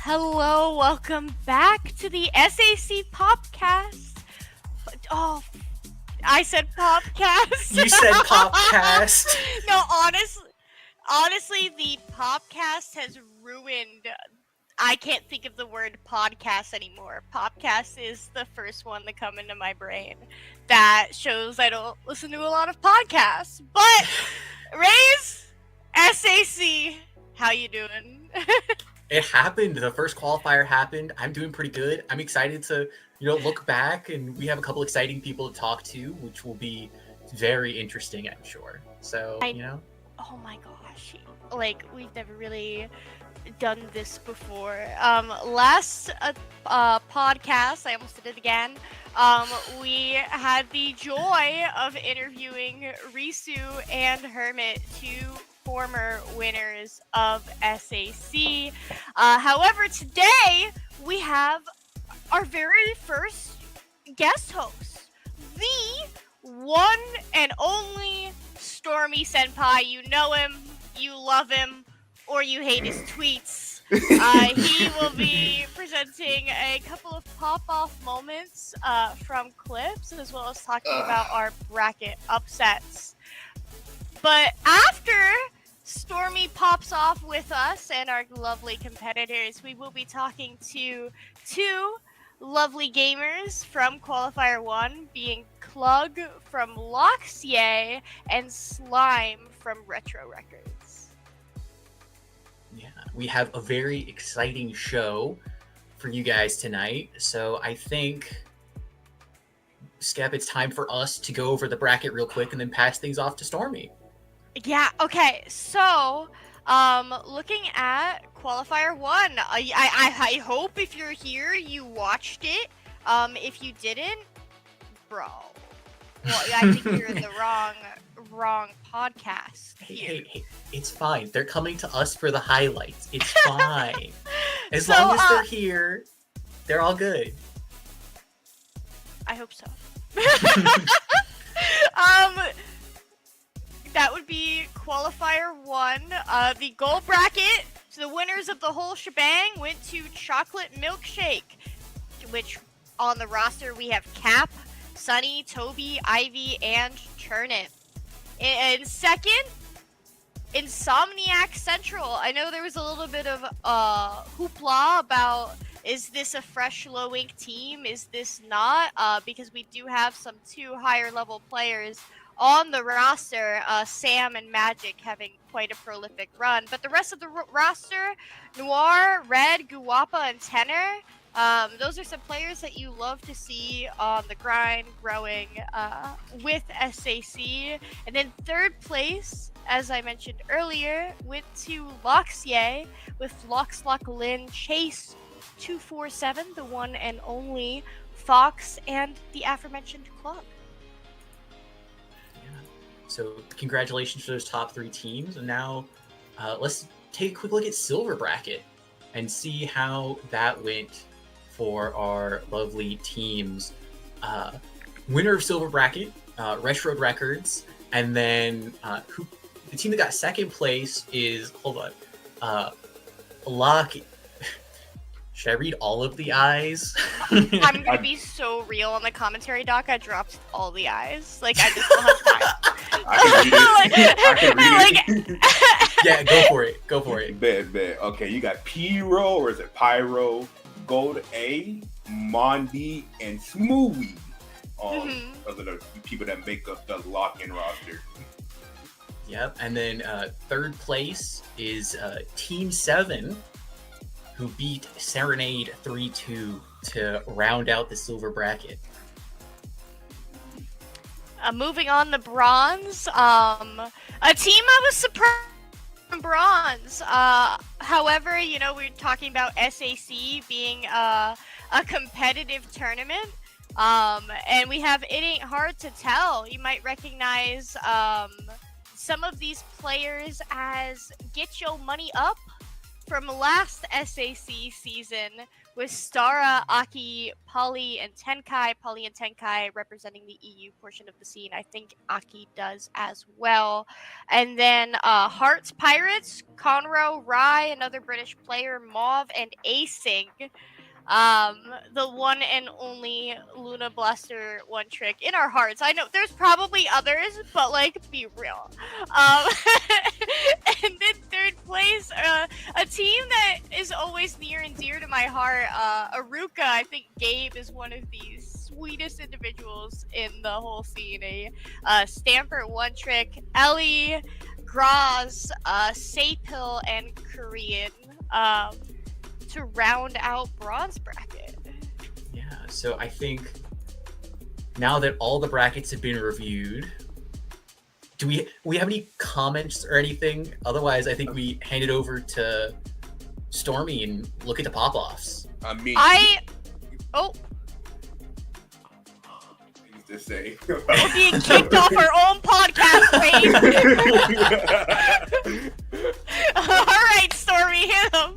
Hello, welcome back to the SAC Popcast. Oh, I said Popcast. You said Popcast. No, honestly, the Popcast has ruined. I can't think of the word podcast anymore. Popcast is the first one to come into my brain. That shows I don't listen to a lot of podcasts. But Raise, SAC, how you doing? It happened. The first qualifier happened. I'm doing pretty good. I'm excited to, look back, and we have a couple exciting people to talk to, which will be very interesting, I'm sure. So, Oh my gosh. Like, we've never really done this before. Last podcast, I almost did it again. We had the joy of interviewing Risu and Hermit, two former winners of SAC. However, today we have our very first guest host, the one and only Stormy Senpai. You know him, you love him, or you hate his tweets. He will be presenting a couple of pop-off moments from clips, as well as talking about our bracket upsets. But after Stormy pops off with us and our lovely competitors, we will be talking to two lovely gamers from Qualifier 1, being Klug from Loxier and Slime from Retro Records. Yeah, we have a very exciting show for you guys tonight. So I think, Skep, it's time for us to go over the bracket real quick and then pass things off to Stormy. Yeah, okay, so, looking at Qualifier 1, I hope if you're here, you watched it. If you didn't, bro, well, I think you're in the wrong podcast here. Hey, it's fine. They're coming to us for the highlights. It's fine. As long as they're here, they're all good. I hope so. That would be Qualifier 1. The goal bracket, so the winners of the whole shebang went to Chocolate Milkshake, which on the roster we have Cap, Sunny, Toby, Ivy, and Turnip. And second, Insomniac Central. I know there was a little bit of hoopla about, is this a fresh low ink team? Is this not? Because we do have some two higher level players on the roster, Sam and Magic having quite a prolific run. But the rest of the roster, Noir, Red, Guapa, and Tenor, those are some players that you love to see on the grind, growing with SAC. And then third place, as I mentioned earlier, went to Loxier with Loxlock Lynn, Chase 247, the one and only Fox, and the aforementioned Club. So congratulations to those top three teams. And now let's take a quick look at Silver Bracket and see how that went for our lovely teams. Winner of Silver Bracket, Retro Records, and then the team that got second place is, Lock. Should I read all of the eyes? I'm gonna be so real on the commentary doc. I dropped all the eyes. Like, I just don't have time. I can read it. Yeah, go for it. Bet. Okay, you got Pyro, or is it Pyro, Gold A, Mondi, and Smoothie. Those are the people that make up the lock-in roster. Yep, and then third place is Team 7, who beat Serenade 3-2 to round out the Silver Bracket. Moving on to Bronze, a team I was surprised from Bronze. However, we're talking about SAC being a competitive tournament, and we have It Ain't Hard to Tell. You might recognize some of these players as Get Your Money Up, from last SAC season with Stara, Aki, Polly, and Tenkai. Polly and Tenkai representing the EU portion of the scene. I think Aki does as well. And then Hearts Pirates, Conroe, Rye, another British player, Mauve, and Async. The one and only Luna Blaster one trick in our hearts. I know there's probably others, but like, be real. And then third place, a team that is always near and dear to my heart, Aruka. I think Gabe is one of the sweetest individuals in the whole scene. A Stamper one trick, Ellie, Graz, Sapil, and Korean. To round out bronze bracket. Yeah, so I think now that all the brackets have been reviewed, do we have any comments or anything? Otherwise, I think we hand it over to Stormy and look at the pop-offs. To say. We're being kicked off our own podcast, Wade. All right, Stormy, hit him.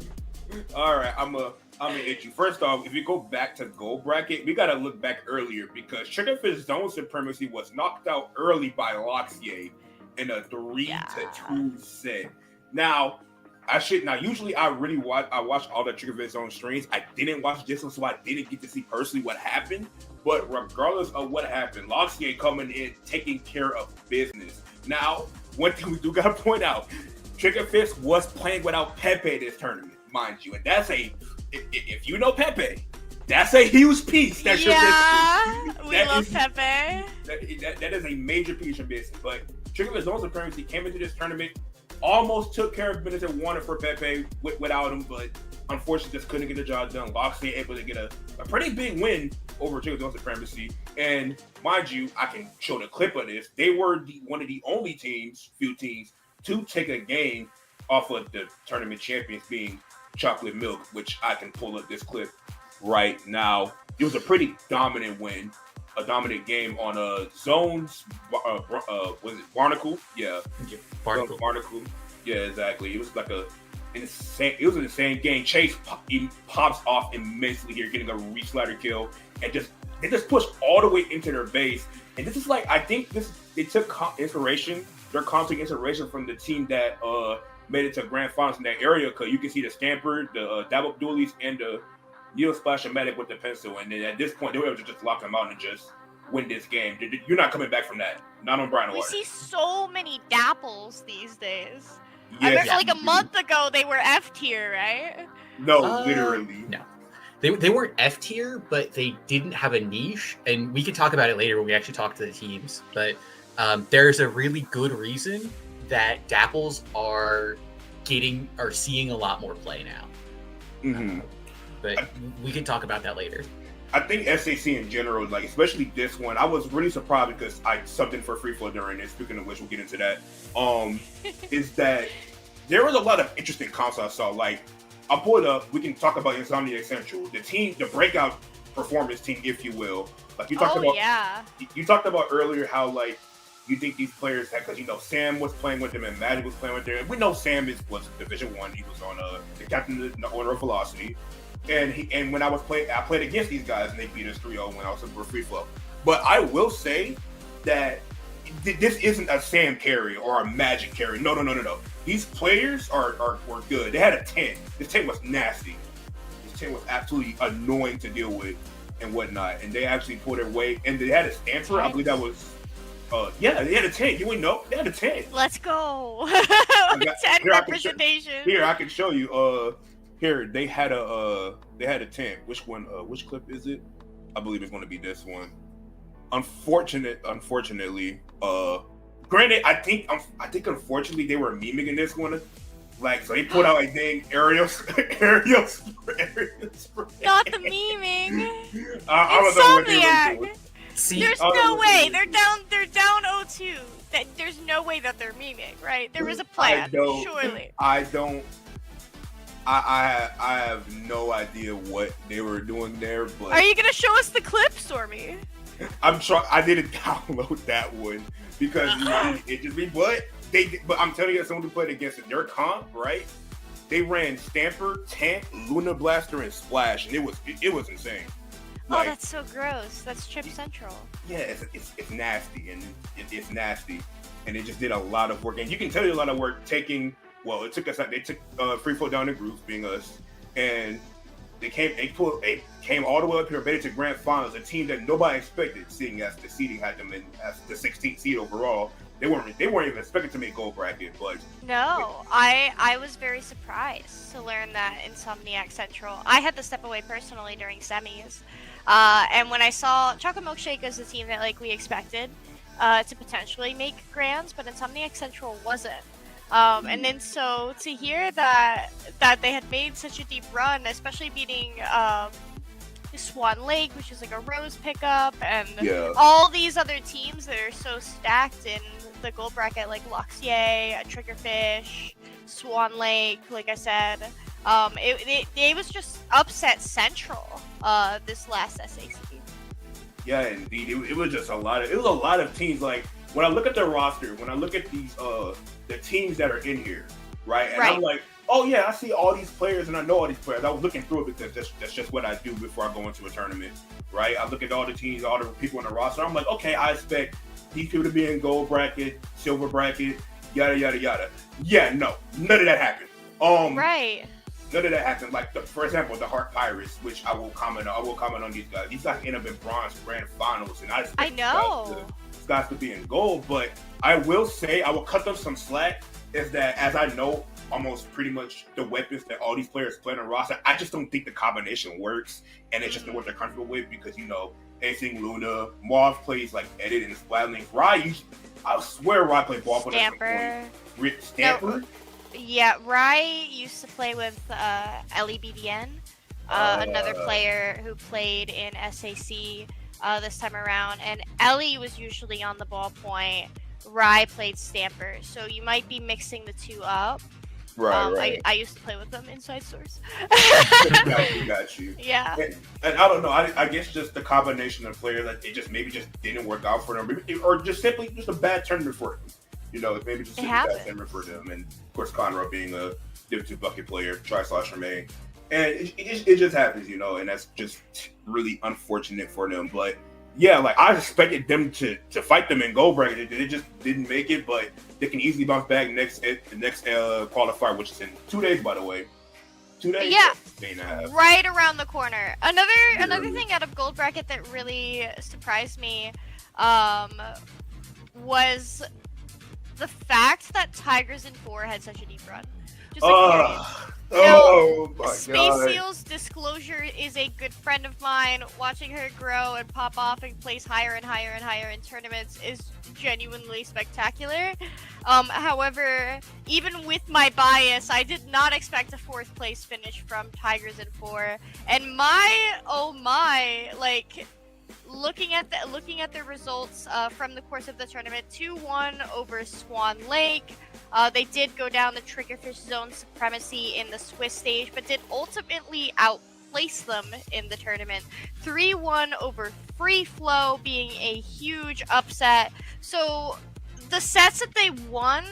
All right, I'm gonna hit you. First off, if you go back to gold bracket, we gotta look back earlier because Triggerfish Zone Supremacy was knocked out early by Loxier in a 3-2 set. Now, usually I watch all the Triggerfish Zone streams. I didn't watch this one, so I didn't get to see personally what happened. But regardless of what happened, Loxier coming in, taking care of business. Now, one thing we do gotta point out, Triggerfish was playing without Pepe this tournament, mind you, and that's if you know Pepe, that's a huge piece. That we love Pepe. That is a major piece of business. But Triggerfish Zone Supremacy came into this tournament, almost took care of business and wanted for Pepe without him, but unfortunately just couldn't get the job done. Loxier able to get a pretty big win over Triggerfish Zone Supremacy, and mind you, I can show the clip of this. They were one of the only few teams to take a game off of the tournament champions being Chocolate Milk, which I can pull up this clip right now. It was a pretty dominant win, a dominant game on Zones. Was it Barnacle? Yeah, Barnacle. Yeah, exactly. It was like an insane game. Chase pops off immensely here, getting a re-slider kill, and they just pushed all the way into their base. And this is like, I think they took inspiration. They're taking inspiration from the team that made it to grand finals in that area, because you can see the Stamper, the Dabble Dualies, and the Neo Splash-O-Matic with the pencil. And then at this point, they were able to just lock them out and just win this game. You're not coming back from that. Not on Brian Water. We see so many Dapples these days. Yes, I remember like a month ago they were F tier, right? No, literally. No. They weren't F tier, but they didn't have a niche, and we can talk about it later when we actually talk to the teams. But there's a really good reason that Dapples are seeing a lot more play now. Mm-hmm. But we can talk about that later. I think SAC in general, like especially this one, I was really surprised because I subbed in for Free Flow during it. Speaking of which, we'll get into that. Is that there was a lot of interesting comps I saw. Like, I'll pull it up. We can talk about Insomniac Central, the breakout performance team, if you will. Like you talked about. Yeah. You talked about earlier how like you think these players had, because Sam was playing with them and Magic was playing with them. We know Sam was Division 1. He was on the captain of the Order of Velocity. And when I played against these guys and they beat us 3-0 when I was for Free Flow. But I will say that this isn't a Sam carry or a Magic carry. No. These players were good. They had a 10. This 10 was nasty. This 10 was absolutely annoying to deal with and whatnot. And they actually pulled their weight. And they had a Stanford. I believe that was they had a 10. You wouldn't know. They had a 10. Let's go. 10 representation. Here, I can show you. Here they had a 10. Which one? Which clip is it? I believe it's going to be this one. Unfortunately, granted, I think unfortunately they were memeing in this one. Like, so they put out a dang aerial. Not the memeing. Insomniac. See, there's no way they're down 0-2. There's no way that they're memeing, right? There was a plan, surely. I have no idea what they were doing there, but are you gonna show us the clip, Stormy? I'm trying. I didn't download that one because it just be. But I'm telling you, someone who played against their comp, right? they ran Stamper, Tank, Luna Blaster, and Splash, and it was insane. Oh, that's so gross. That's Chip Central. Yeah, it's nasty, and it's nasty, and it just did a lot of work, and you can tell you a lot of work taking. Well, it took us. They took Free Flow down in groups, being us, and they came all the way up here, made it to grand finals. A team that nobody expected, seeing as the seeding had them in as the 16th seed overall. They weren't even expected to make gold bracket, but no, I was very surprised to learn that Insomniac Central. I had to step away personally during semis, and when I saw Chocolate Milkshake as a team that like we expected to potentially make grands, but Insomniac Central wasn't. And then so to hear that they had made such a deep run, especially beating Swan Lake, which is like a Rose pickup, and all these other teams that are so stacked in the gold bracket, like Luxier, Triggerfish, Swan Lake, like I said, it was just upset central this last SAC. Yeah, indeed, it was just a lot of teams. Like when I look at their roster, when I look at these the teams that are in here, right? And I'm like, oh yeah, I see all these players and I know all these players. I was looking through it because that's just what I do before I go into a tournament, right? I look at all the teams, all the people in the roster. I'm like, okay, I expect these people to be in gold bracket, silver bracket, yada yada yada. Yeah, no, none of that happened. Right. None of that happened. Like for example, the Heart Pirates, which I will comment on these guys. These guys end up in bronze grand finals, and I know these guys to be in gold. But I will say, I will cut them some slack. Is that as I know almost pretty much the weapons that all these players play on the roster, I just don't think the combination works, and it's just not what they're comfortable with because anything Luna, Marv plays like Edit and Splatling. I swear Rye played ball for Stamper. Stamper. No. Yeah, Rye used to play with Ellie BDN, another player who played in SAC this time around, and Ellie was usually on the ballpoint. Rye played Stamper, so you might be mixing the two up. Right. I used to play with them, inside source. Got you. Yeah. And I don't know. I guess just the combination of players that it just didn't work out for them, or just simply just a bad tournament for them. Maybe just a bad tournament for them. And of course, Conroe being a Div 2 bucket player, tri/remain, and it just happens, and that's just really unfortunate for them. But yeah, like I expected them to fight them in gold bracket. They just didn't make it, but they can easily bounce back next qualifier, which is in 2 days, by the way. 2 days? Yeah. Day and a half. Right around the corner. Another thing out of gold bracket that really surprised me was the fact that Tigers in 4 had such a deep run. Just oh my Space God. Seal's Disclosure is a good friend of mine. Watching her grow and pop off and place higher and higher and higher in tournaments is genuinely spectacular. However, even with my bias, I did not expect a 4th place finish from Tigers in 4. And looking at the results from the course of the tournament, 2-1 over Swan Lake. They did go down the Triggerfish zone supremacy in the Swiss stage, but did ultimately outplace them in the tournament. 3-1 over Free Flow, being a huge upset. So the sets that they won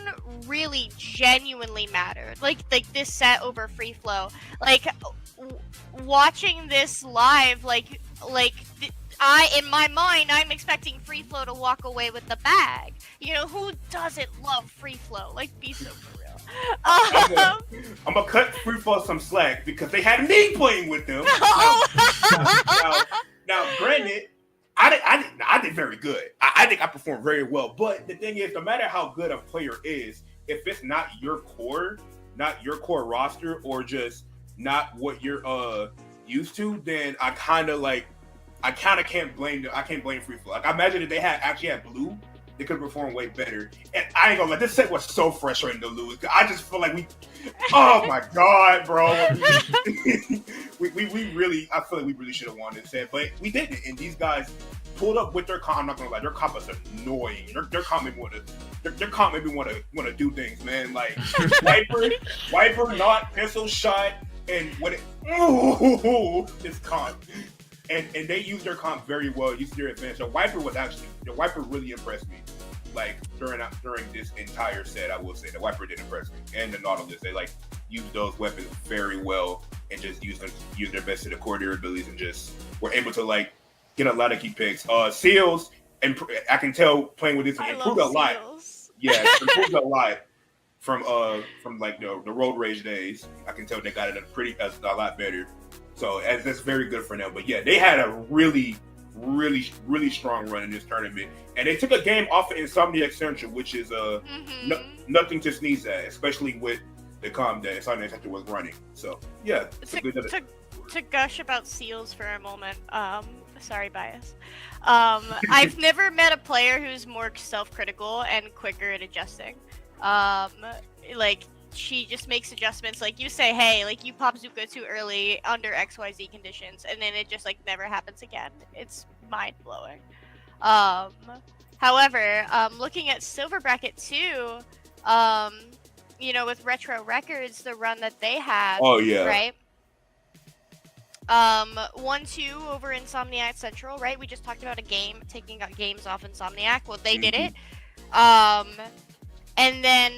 really genuinely mattered. Like this set over Free Flow. Watching this live, in my mind, I'm expecting Free Flow to walk away with the bag. Who doesn't love Free Flow? Be so for real. I'm gonna cut Free Flow some slack because they had me playing with them. Now, granted, I did very good. I think I performed very well. But the thing is, no matter how good a player is, if it's not your core roster, or just not what you're used to, then I kind of can't blame them. I can't blame Free Flow. I imagine if they actually had blue, they could perform way better. And I ain't gonna lie, this set was so frustrating to lose. I just feel like oh my God, bro. we really, I feel like we really should have won this set, but we didn't. And these guys pulled up with their comp. I'm not gonna lie, their comp is annoying. Their comp made me want to do things, man. Like wiper, not pencil shot, and this comp. And they used their comp very well, used their advantage. The Wiper really impressed me. During this entire set, I will say the Wiper did impress me. And the Nautilus, used those weapons very well and just used their best to the core abilities and just were able to like get a lot of key picks. Seals, and I can tell playing with this improved a lot. Seals. Yeah, improved a lot from like the road rage days. I can tell they got it a lot better. So that's very good for them. But yeah, they had a really strong run in this tournament, and they took a game off of Insomniac Central, which is nothing to sneeze at, especially with the calm that Insomniac Central was running. So yeah, to gush about Seals for a moment. Sorry, bias. I've never met a player who's more self-critical and quicker at adjusting. Like, she just makes adjustments. Like, you say, hey, like, you pop Zuko too early under XYZ conditions, and then it just, like, never happens again. It's mind-blowing. However, looking at Silver Bracket 2, you know, with Retro Records, the run that they had, right? 1-2 over Insomniac Central, right? We just talked about a game, taking games off Insomniac. Well, they did it. And then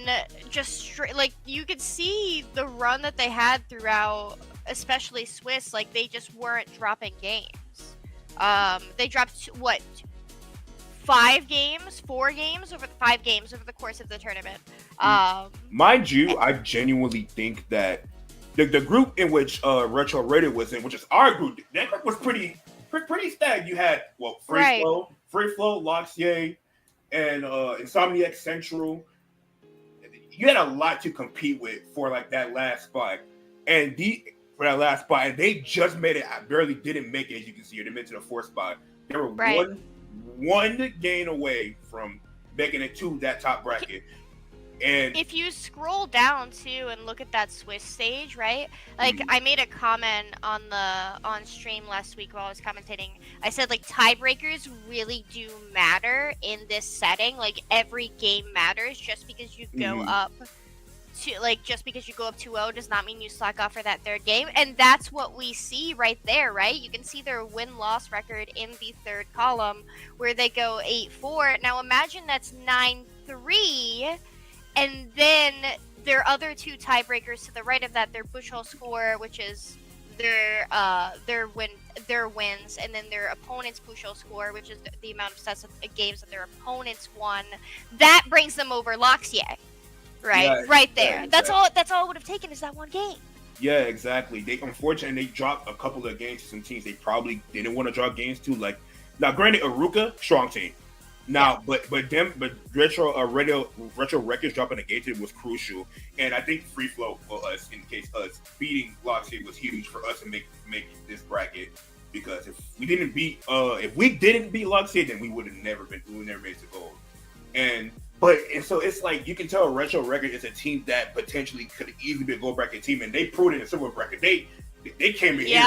just like you could see the run that they had throughout, especially Swiss, like they just weren't dropping games. They dropped what, 4 games over the course of the tournament. Mind you, I genuinely think that the group in which Retro Rated was in, which is our group, that group was pretty stacked. You had Free Flow, Loxier, and Insomniac Central. You had a lot to compete with for like that last spot, and they just made it. I barely didn't make it, as you can see. They made it to the 4th spot. They were one gain away from making it to that top bracket. And if you scroll down too and look at that Swiss stage, right? Like I made a comment on stream last week while I was commentating. I said like tiebreakers really do matter in this setting. Like every game matters. Just because you go up to just because you go up 2-0 does not mean you slack off for that 3rd game. And that's what we see right there, right? You can see their win-loss record in the 3rd column where they go 8-4. Now imagine that's 9-3. And then their other 2 tiebreakers to the right of that, their Bush Hole score, which is their wins, and then their opponent's Bush Hole score, which is the amount of sets of games that their opponents won. That brings them over Loxier, right? Yeah, right there. Yeah, That's all it would have taken is that one game. Yeah, exactly. They unfortunately dropped a couple of games to some teams they probably didn't want to drop games to. Like now, granted, Aruka, strong team. Now, but Retro Records dropping a game to was crucial, and I think Free Flow for us, in case us beating Loxier, was huge for us to make this bracket, because if we didn't beat Loxier, then we would never made it to gold. And so it's like you can tell Retro Record is a team that potentially could easily be a gold bracket team, and they proved it in Silver Bracket. They came in here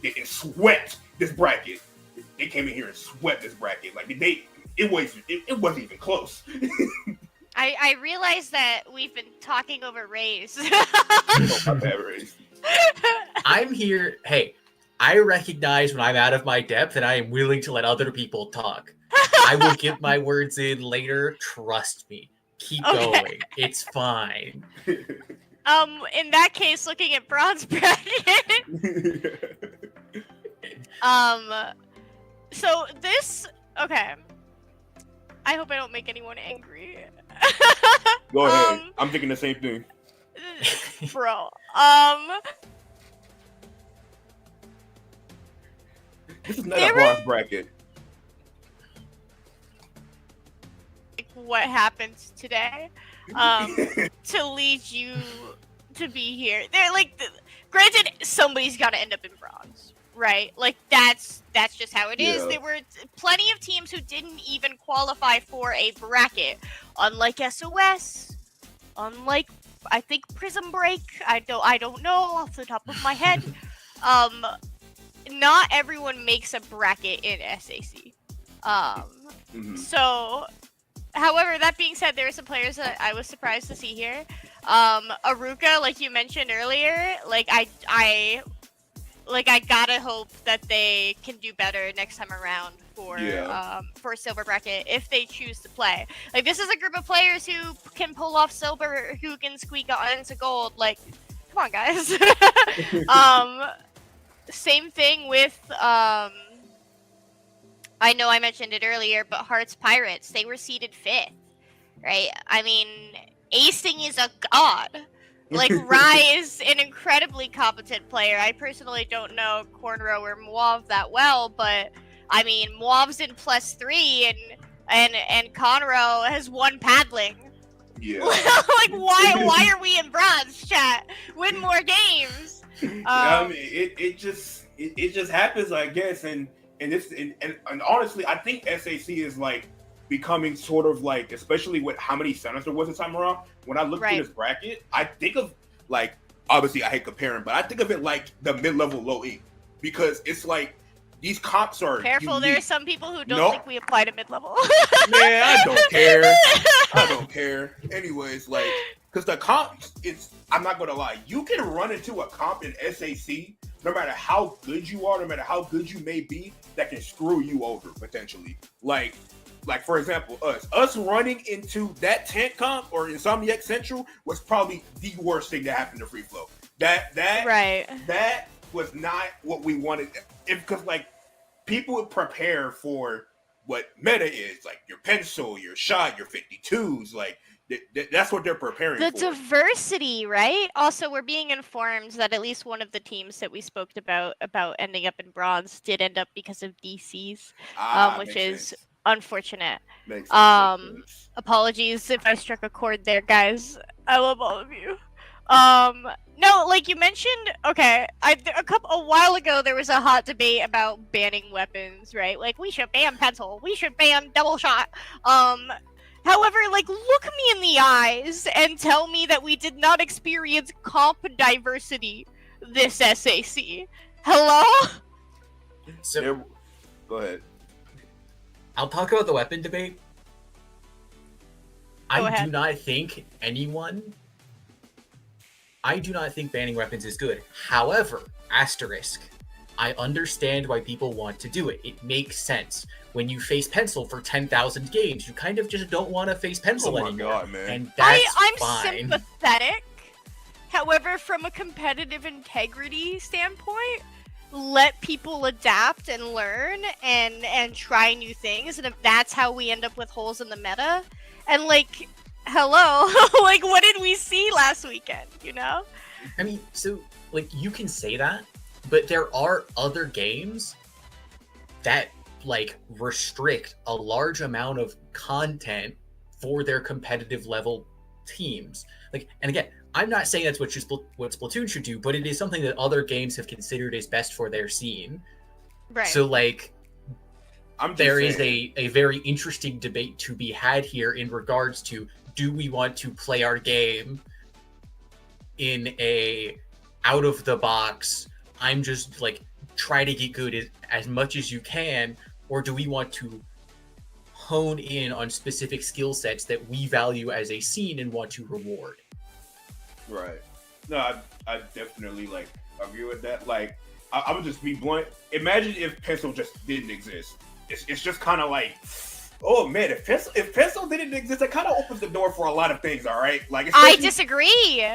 and swept this bracket. They came in here and swept this bracket. Like it wasn't even close. I realized that we've been talking over Rays. My bad, Rays. I'm here. Hey, I recognize when I'm out of my depth, and I am willing to let other people talk. I will get my words in later. Trust me. Keep going. It's fine. In that case, looking at bronze bracket. So this, okay. I hope I don't make anyone angry. Go ahead. I'm thinking the same thing. Bro. This is not a bronze bracket. What happened today to lead you to be here? They're like, granted, somebody's got to end up in bronze, right? Like that's just how it is. There were plenty of teams who didn't even qualify for a bracket, unlike SOS, unlike I think Prism Break. I don't know off the top of my head. Not everyone makes a bracket in SAC. So. However, that being said, there are some players that I was surprised to see here. Aruka, like you mentioned earlier, like I gotta hope that they can do better next time around for silver bracket if they choose to play. Like, this is a group of players who can pull off silver, who can squeak into gold. Like, come on, guys. Same thing with I know I mentioned it earlier, but Hearts Pirates, they were seeded 5th, right? I mean, acing is a god. Like, Rai is an incredibly competent player. I personally don't know Cornrow or Moav that well, but I mean, Moav's in +3 and Conroe has won paddling. Yeah. Like, why are we in bronze, chat? Win more games. I mean, it just happens, I guess, and honestly, I think SAC is like becoming sort of like, especially with how many centers there was this time around. When I look through this bracket, I think of, like, obviously I hate comparing, but I think of it like the mid-level low E, because it's like these comps are careful. unique. There are some people who don't think we apply to mid-level. Man, I don't care. I don't care. Anyways, like, because the comp, I'm not gonna lie, you can run into a comp in SAC, no matter how good you are, no matter how good you may be, that can screw you over potentially. Like for example, us running into that tent comp or Insomniac Central was probably the worst thing that happened to Free Flow. That was not what we wanted. Because like, people would prepare for what meta is, like your pencil, your shot, your 52s, like that's what they're preparing for. The diversity, right? Also, we're being informed that at least one of the teams that we spoke about ending up in bronze did end up because of DCs, which is sense. Unfortunate. Makes sense. Apologies if I struck a chord there, guys. I love all of you. No, like you mentioned, okay, a while ago there was a hot debate about banning weapons, right? Like, we should ban pencil, we should ban double shot. However, like, look me in the eyes and tell me that we did not experience comp diversity this SAC. Hello? So, go ahead. I'll talk about the weapon debate. Go ahead. I do not think banning weapons is good. However, asterisk, I understand why people want to do it. It makes sense. When you face pencil for 10,000 games, you kind of just don't want to face pencil anymore. God, man. And that's I'm fine. Sympathetic. However, from a competitive integrity standpoint, let people adapt and learn and try new things. And if that's how we end up with holes in the meta, and like, hello, like, what did we see last weekend, you know? I mean, so, like, you can say that, but there are other games that, like, restrict a large amount of content for their competitive level teams. Like, and again, I'm not saying that's what Splatoon should do, but it is something that other games have considered is best for their scene. Right. So, like, there is saying. a very interesting debate to be had here in regards to, do we want to play our game in a out of the box, I'm just like try to get good as much as you can, or do we want to hone in on specific skill sets that we value as a scene and want to reward? Right. No, I definitely like agree with that. Like, I would just be blunt. Imagine if pencil just didn't exist. It's just kind of like, oh man, if pencil didn't exist, it kind of opens the door for a lot of things. All right, like, I disagree.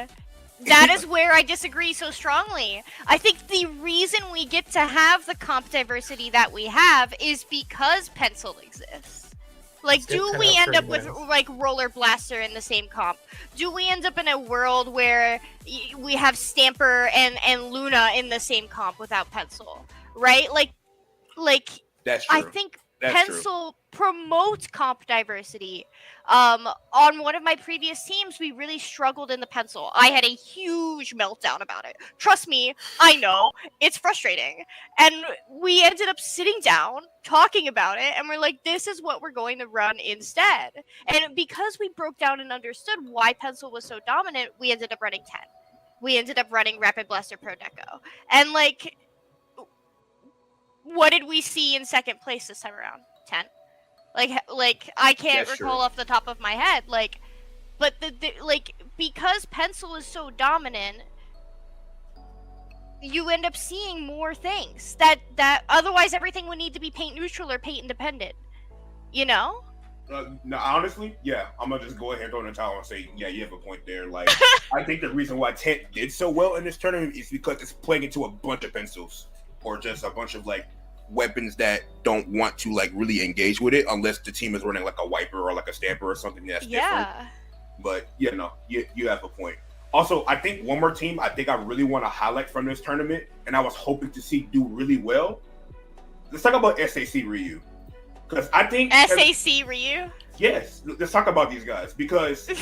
That is where I disagree so strongly. I think the reason we get to have the comp diversity that we have is because pencil exists. Like, do we end up with, like, Roller Blaster in the same comp? Do we end up in a world where we have Stamper and Luna in the same comp without pencil? Right? Like that's true. I think pencil promotes comp diversity. On one of my previous teams, we really struggled in the pencil. I had a huge meltdown about it. Trust me, I know. It's frustrating. And we ended up sitting down, talking about it, and we're like, this is what we're going to run instead. And because we broke down and understood why pencil was so dominant, we ended up running 10. We ended up running Rapid Blaster Pro Deco. And, like, what did we see in second place this time around? 10. Like I can't recall off the top of my head. Like, but like, because pencil is so dominant, you end up seeing more things that otherwise everything would need to be paint neutral or paint independent. You know? No, honestly, yeah, I'm gonna just go ahead and throw in the towel and say, yeah, you have a point there. Like, I think the reason why Tent did so well in this tournament is because it's playing into a bunch of pencils or just a bunch of like weapons that don't want to like really engage with it unless the team is running like a wiper or like a stamper or something that's different. But yeah, no, you have a point. Also, I think one more team I really want to highlight from this tournament, and I was hoping to see do really well. Let's talk about SAC Ryu. Because I think SAC Ryu? Yes, let's talk about these guys because Does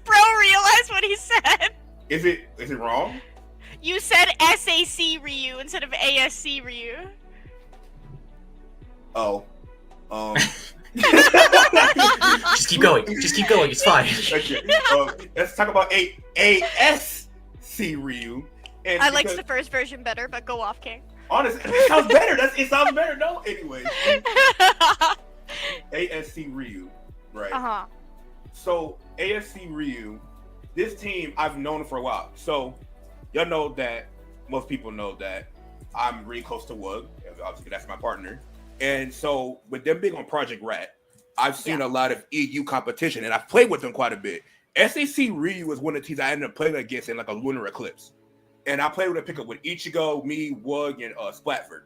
bro realize what he said? Is it wrong? You said SAC Ryu instead of ASC Ryu. Oh. Just keep going. It's fine. Okay. Let's talk about ASC Ryu. And I liked the first version better, but go off, King. Honestly, it sounds better. It sounds better. No, anyway. ASC Ryu, right? So ASC Ryu, this team I've known for a while. So y'all know that most people know that I'm really close to Wug. Obviously, that's my partner. And so with them being on Project Rat, I've seen a lot of EU competition, and I've played with them quite a bit. SAC Ryu was one of the teams I ended up playing against in like a lunar eclipse. And I played with a pickup with Ichigo, me, Wug, and Splatford.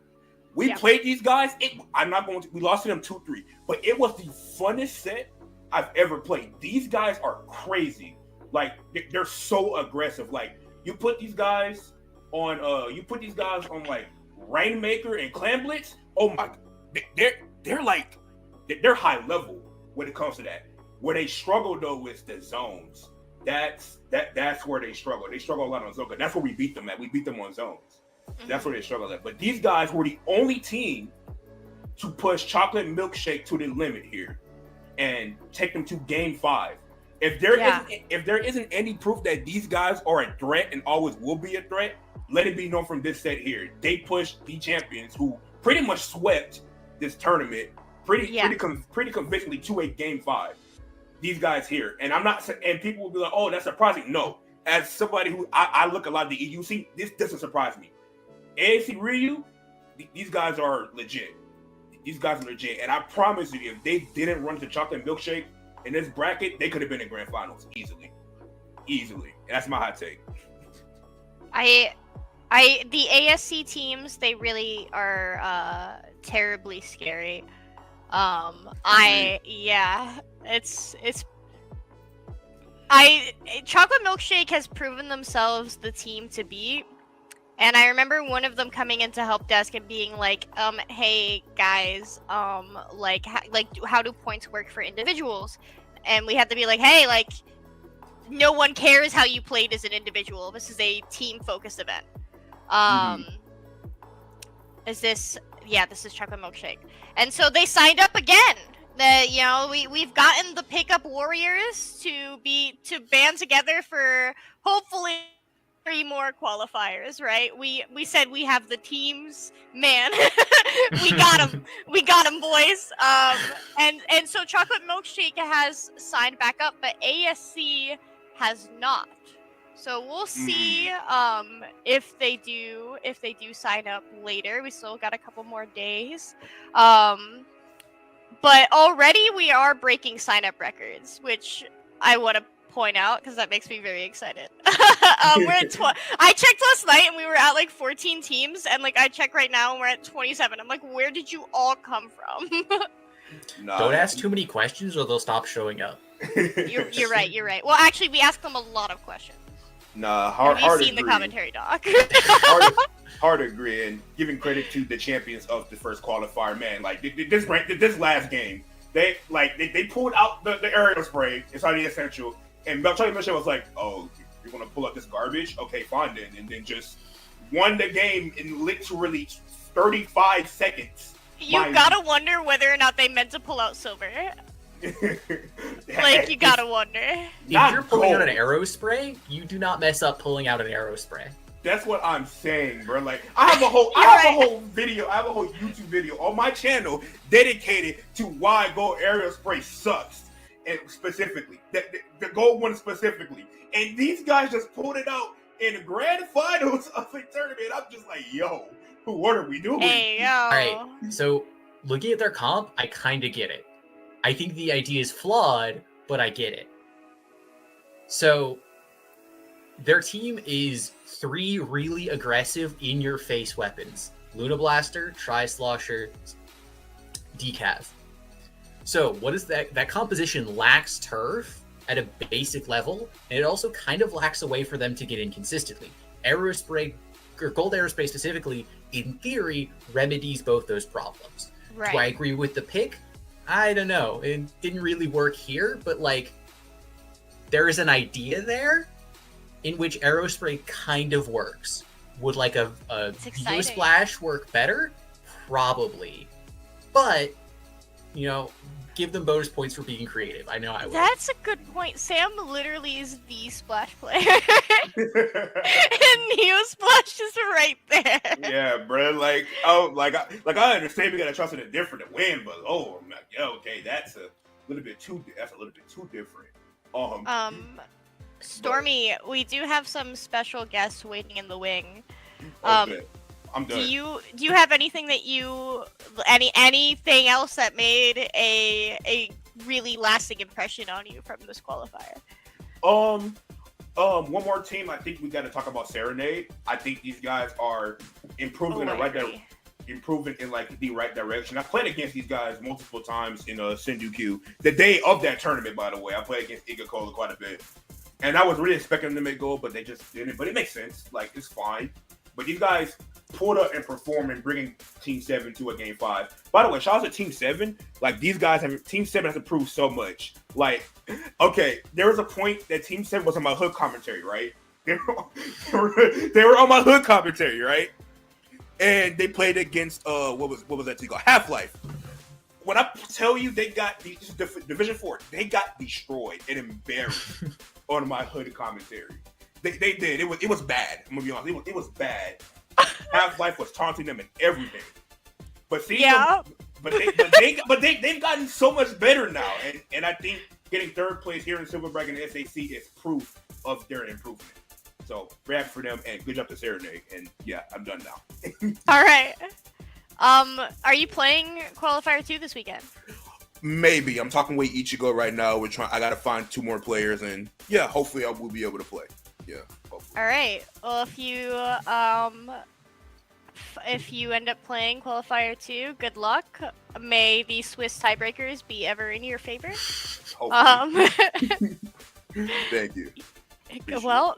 We played these guys. We lost to them 2-3, but it was the funnest set I've ever played. These guys are crazy. Like they're so aggressive. Like you put these guys on like Rainmaker and Clan Blitz. Oh my, they're high level when it comes to that. Where they struggle though is the zones. That's where they struggle. They struggle a lot on zone. That's where we beat them at. We beat them on zones. That's where they struggle at. But these guys were the only team to push Chocolate Milkshake to the limit here and take them to game 5. If there isn't any proof that these guys are a threat and always will be a threat, let it be known from this set here. They pushed the champions who pretty much swept this tournament pretty convincingly to a game 5. These guys here, and I'm not, and people will be like, "Oh, that's surprising." No, as somebody who I look a lot at the EU, this doesn't surprise me. ASC Ryu, these guys are legit. These guys are legit, and I promise you, if they didn't run to Chocolate Milkshake in this bracket, they could have been in grand finals easily. And that's my hot take. The ASC teams, they really are terribly scary. Chocolate Milkshake has proven themselves the team to beat, and I remember one of them coming into help desk and being like, hey guys, how do points work for individuals? And we had to be like, hey, like, no one cares how you played as an individual. This is a team focused event. This is Chocolate Milkshake. And so they signed up again. We've gotten the pickup warriors to band together for hopefully 3 more qualifiers, right? We said we have the teams, man. we got them, boys. And so Chocolate Milkshake has signed back up, but ASC has not. So we'll see if they do sign up later. We still got a couple more days. But already we are breaking sign-up records, which I want to point out because that makes me very excited. We're at I checked last night and we were at like 14 teams, and like I check right now and we're at 27. I'm like, where did you all come from? Don't ask too many questions or they'll stop showing up. You're right. Well, actually, we asked them a lot of questions. Nah, hard to agree. The commentary doc. hard to agree, and giving credit to the champions of the first qualifier, man. Like this last game, they pulled out the aerial spray. It's already essential, and Chocolate Milkshake was like, "Oh, you're gonna pull out this garbage? Okay, fine then," and then just won the game in literally 35 seconds. You gotta wonder whether or not they meant to pull out silver. Like, you gotta wonder. If you're pulling out an arrow spray, you do not mess up pulling out an arrow spray. That's what I'm saying, bro. Like, I have a whole YouTube video on my channel dedicated to why gold aerial spray sucks, and specifically the gold one specifically. And these guys just pulled it out in the grand finals of a tournament. I'm just like, yo, what are we doing? Hey, yo. All right, so looking at their comp, I kind of get it. I think the idea is flawed, but I get it. So their team is 3 really aggressive in-your-face weapons. Luna Blaster, Tri-Slosher, Decav. So what is that? That composition lacks turf at a basic level, and it also kind of lacks a way for them to get in consistently. Aerospray, or Gold Aerospray specifically, in theory, remedies both those problems. Right. Do I agree with the pick? I don't know. It didn't really work here, but like, there is an idea there in which Aerospray kind of works. Would like a View Splash work better? Probably. But, you know, give them bonus points for being creative. I know I would. That's a good point. Sam literally is the Splash player. And Neo Splash is right there. Yeah, bro. Like, oh, I understand we gotta trust in a different to win, but I'm like, yo, okay, that's a little bit too different. Stormy, we do have some special guests waiting in the wing. Okay. I'm done. Do you have anything that anything else that made a really lasting impression on you from this qualifier? One more team. I think we got to talk about Serenade. I think these guys are improving improving in like the right direction. I played against these guys multiple times in Sindu-Q. The day of that tournament, by the way, I played against Iga Kola quite a bit, and I was really expecting them to make gold, but they just didn't. But it makes sense. Like, it's fine. But these guys pulled up and performed and bringing Team 7 to a Game 5. By the way, shout out to Team 7. Like, these guys Team 7 has improved so much. Like, okay, there was a point that Team 7 was on my hood commentary, right? They were on my hood commentary, right? And they played against what was that team called? Half-Life. When I tell you they got Division 4, they got destroyed and embarrassed on my hood commentary. They did. It was bad. I'm gonna be honest. It was bad. Half-Life was taunting them and everything. But see, yeah. They've gotten so much better now, and I think getting third place here in Silver Bracket and SAC is proof of their improvement. So we're happy for them, and good job to Serenade. And yeah, I'm done now. All right. Are you playing Qualifier 2 this weekend? Maybe. I'm talking with Ichigo right now. I gotta find 2 more players, and yeah, hopefully I will be able to play. Yeah. Hopefully. All right. Well, if you end up playing Qualifier 2, good luck. May the Swiss tiebreakers be ever in your favor. Thank you. Well,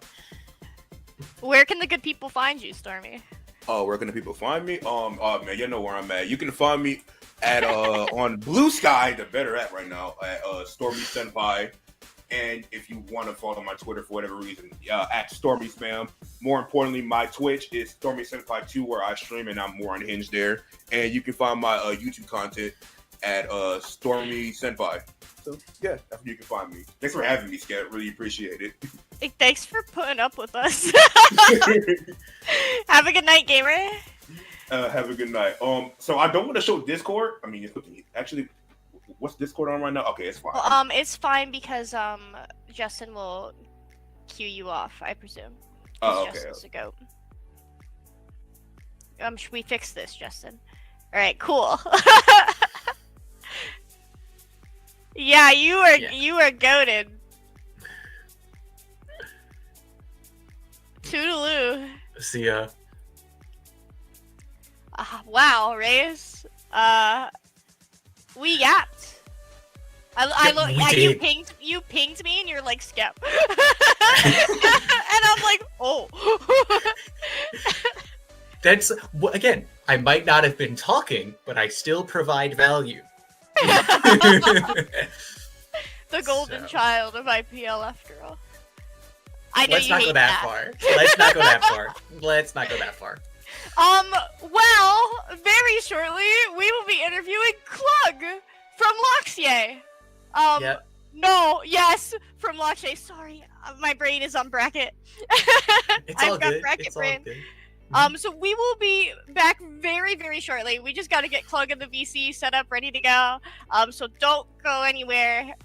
where can the good people find you, Stormy? Oh, where can the people find me? Oh man, you know where I'm at. You can find me at on Blue Sky, the better app right now, at Stormy Senpai. And if you want to follow my Twitter for whatever reason, at Stormy Spam. More importantly, my Twitch is Stormy Senpai 2, where I stream and I'm more unhinged there. And you can find my YouTube content at Stormy Senpai. So yeah, that's where you can find me. Thanks for having me, Scat. Really appreciate it. Hey, thanks for putting up with us. Have a good night, gamer. Have a good night. So I don't want to show Discord. I mean, actually, what's Discord on right now? Okay, it's fine. Well, it's fine because Justin will cue you off, I presume. Oh, okay. Justin's a goat. Should we fix this, Justin? All right, cool. Yeah, you are goated. Toodaloo. See ya. Wow, Reyes. We yapped. I look. Yeah, you pinged me, and you're like, skip. And I'm like, oh. That's again. I might not have been talking, but I still provide value. The golden child of IPL, after all. I know Let's you not hate go that far. Let's not go that far. Let's not go that far. Well, very shortly we will be interviewing Klug from Loxier. Yep. No, yes, from Loxier. Sorry, my brain is on bracket. It's all I've got good. bracket It's brain. all good. So we will be back very, very shortly. We just got to get Klug and the VC set up, ready to go. So don't go anywhere.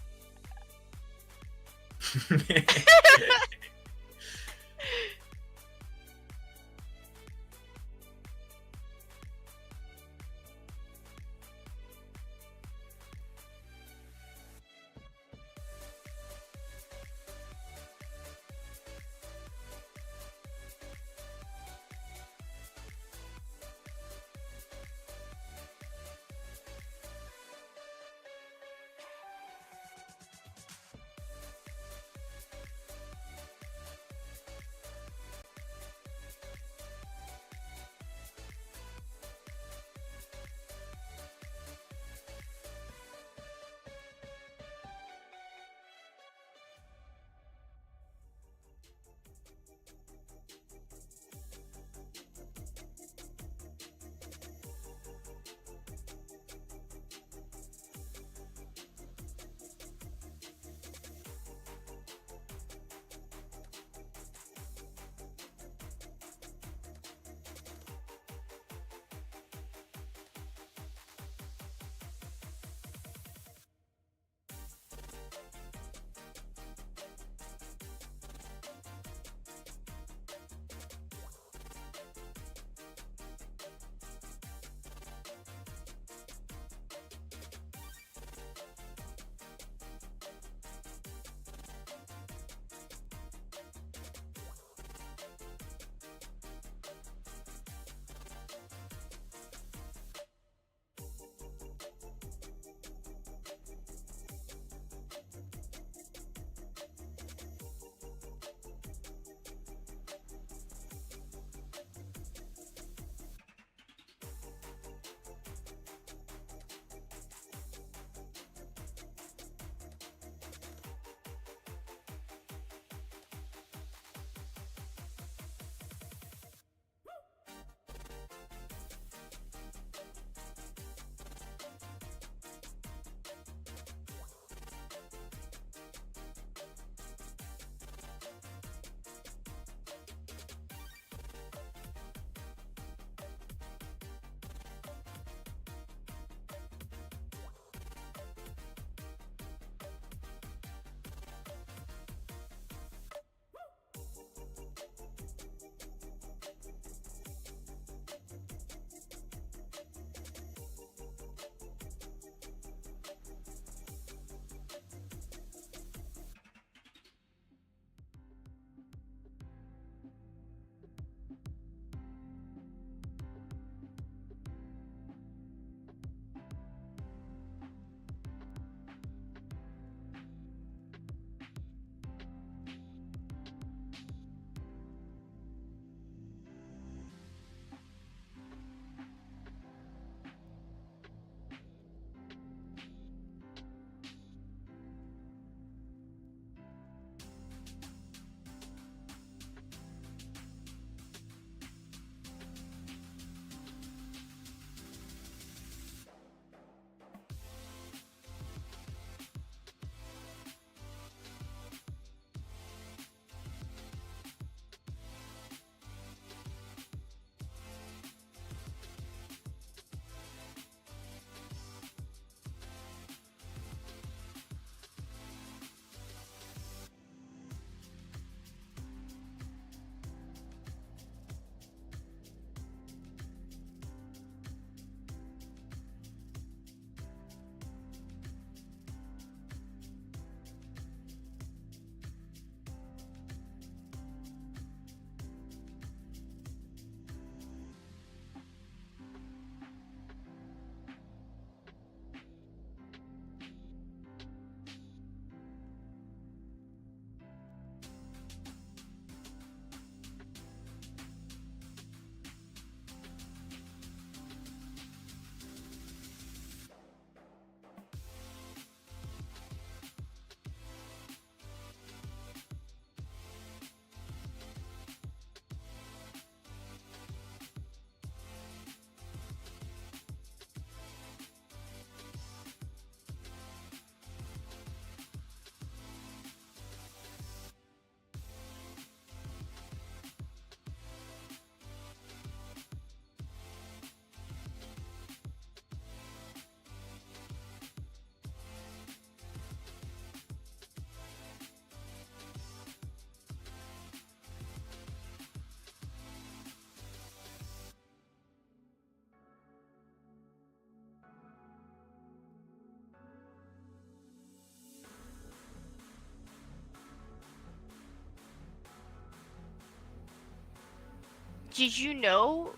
did you know